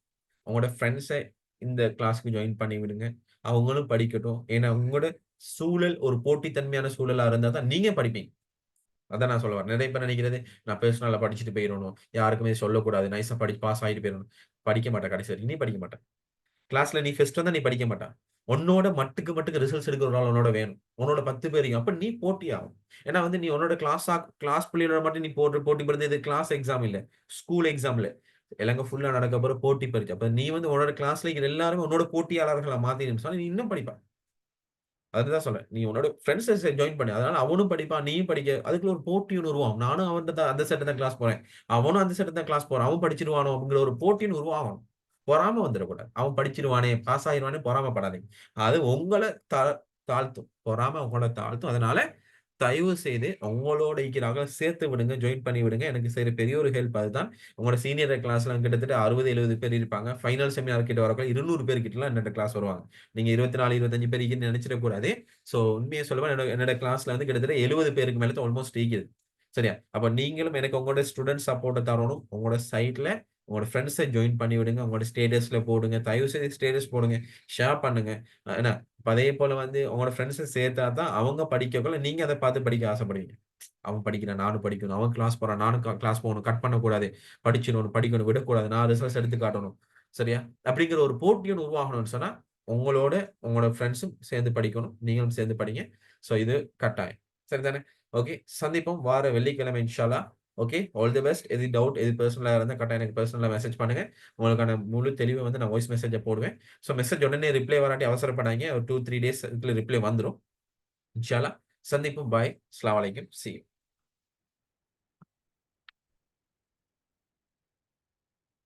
உங்களோட ஃப்ரெண்ட்ஸ இந்த கிளாஸ்க்கு ஜாயின் பண்ணி விடுங்க. அவங்களும் படிக்கட்டும். ஏன்னா உங்களோட சூழல் ஒரு போட்டித்தன்மையான சூழலா இருந்தா தான் நீங்க படிப்பீங்க. அதான் நான் சொல்ல வரேன். நெறைய பேர் நெனைக்கிறது, நான் பெர்சனலா படிச்சுட்டு போயிறணும். யாருக்குமே சொல்லக்கூடாது. நைஸா பாஸ் ஆயிட்டு போயிறணும். படிக்க மாட்ட கடைசி வரைக்கும். நீ படிக்க மாட்ட. கிளாஸ்ல நீ ஃபர்ஸ்ட் வந்தா நீ படிக்க மாட்ட. உன்னோட மட்டுக்கு ரிசல்ட்ஸ் எடுக்கிற ஒரு ஆள் உன்னோட வேணும். உன்னோட 10 பேரையும். அப்ப நீ போட்டி ஆகணும். ஏன்னா வந்து நீ உன்னோட கிளாஸ் பிள்ளைகளோட மட்டும் நீ போட்டி போடுறது இது கிளாஸ் எக்ஸாம் இல்ல. ஸ்கூல் எக்ஸாம் இல்ல. இலங்கை ஃபுல்லா நடக்க போற போட்டி பரீட்சை. அப்ப நீ வந்து உன்னோட கிளாஸ்ல இருக்கிற எல்லாருமே உன்னோட போட்டியாளர்களா மாத்தின்னு சொன்னா, நீ இன்னும் படிப்ப. அதுதான் சொல்றேன். நீ உன்னோட ஃபிரெண்ட்ஸ ஜாயின் பண்ணு. அதனால அவனும் படிப்பான், நீயும் படிக்க. அதுக்குள்ள ஒரு போட்டி ஒண்ணு உருவாகும். நானும் அவன்ட்ட தான் அந்த செட்டு தான் கிளாஸ் போறேன். அவனும் அந்த செட்டு தான் கிளாஸ் போறான். அவன் படிச்சிருவானோ அப்படிங்கிற ஒரு போட்டின்னு உருவாகணும். பொறாம வந்துரக்கூடாது. அவன் படிச்சிருவானே, பாஸ் ஆயிருவானே பொறாமப்படாதீங்க. அது உங்கள தாழ்த்தும். பொறாம உங்கள தாழ்த்தும். அதனால தயவு செய்து உங்களோட இருக்கிறாங்க சேர்த்து விடுங்க. ஜாயின் பண்ணி விடுங்க. எனக்கு செய்ற பெரிய ஒரு ஹெல்ப் அதுதான். உங்களோட சீனியர் கிளாஸ்ல கிட்டத்தட்ட 60, 70 பேர் இருப்பாங்க. ஃபைனல் செமினார் கிட்ட வரக்குள்ள 200 பேர் கிட்டலாம் என்னோட கிளாஸ் வருவாங்க. நீங்க 24, 25 பேர் இருக்கீங்கன்னு நெனச்சிடக் கூடாது. ஸோ உண்மைய சொல்லப்போனா என்னோட கிளாஸ்ல வந்து கிட்டத்தட்ட 70 பேருக்கு மேல ஆல்மோஸ்ட் இருக்குது. சரியா? அப்ப நீங்களும் எனக்கு உங்களோட ஸ்டூடண்ட் சப்போர்ட்ட தரணும். உங்களோட சைட்ல உங்களோட ஃபிரெண்ட்ஸ ஜாயின் பண்ணி விடுங்க. உங்களோட ஸ்டேட்டஸ்ல போடுங்க. தயவு செய்து ஸ்டேட்டஸ் போடுங்க. ஷேர் பண்ணுங்க. என்ன இப்ப அதே போல வந்து உங்களோட ஃபிரெண்ட்ஸ சேர்த்தா தான் அவங்க படிக்கக்குள்ள நீங்க அத பார்த்து படிக்க ஆசைப்படுவீங்க. அவன் படிக்கிறான், நானும் படிக்கணும். அவன் கிளாஸ் போறான், நானும் கிளாஸ் போகணும். கட் பண்ணக்கூடாது. படிச்சிடணும், படிக்கணும், விடக்கூடாது. நான் ரிசல்ட்ஸ் எடுத்து காட்டணும். சரியா? அப்படிங்கிற ஒரு போட்டி ஒண்ணு உருவாகணும்னு சொன்னா, உங்களோட உங்களோட ஃபிரெண்ட்ஸும் சேர்ந்து படிக்கணும். நீங்களும் சேர்ந்து படிங்க. ஸோ இது கட்டாயம். சரிதானே? ஓகே. சந்திப்போம். வார வெள்ளிக்கிழமை இன்ஷா அல்லாஹ். ஓகே. All the best. எது டவுட், எது பெர்சனலா இருந்தா கட்டாயம் எனக்கு பெர்சனலா மெசேஜ் பண்ணுங்க. உங்களுக்கான முழு தெளிவ வந்து நான் வாய்ஸ் மெசேஜா போடுவேன். ஸோ மெசேஜ் உடனே ரிப்ளை வராட்டி அவசரப்படாதீங்க. ஒரு 2, 3 டேஸ் ரிப்ளை வந்துரும். இன்ஷா அல்லாஹ். சந்திப்போம். பாய். அஸ்ஸலாமு அலைக்கும். C you.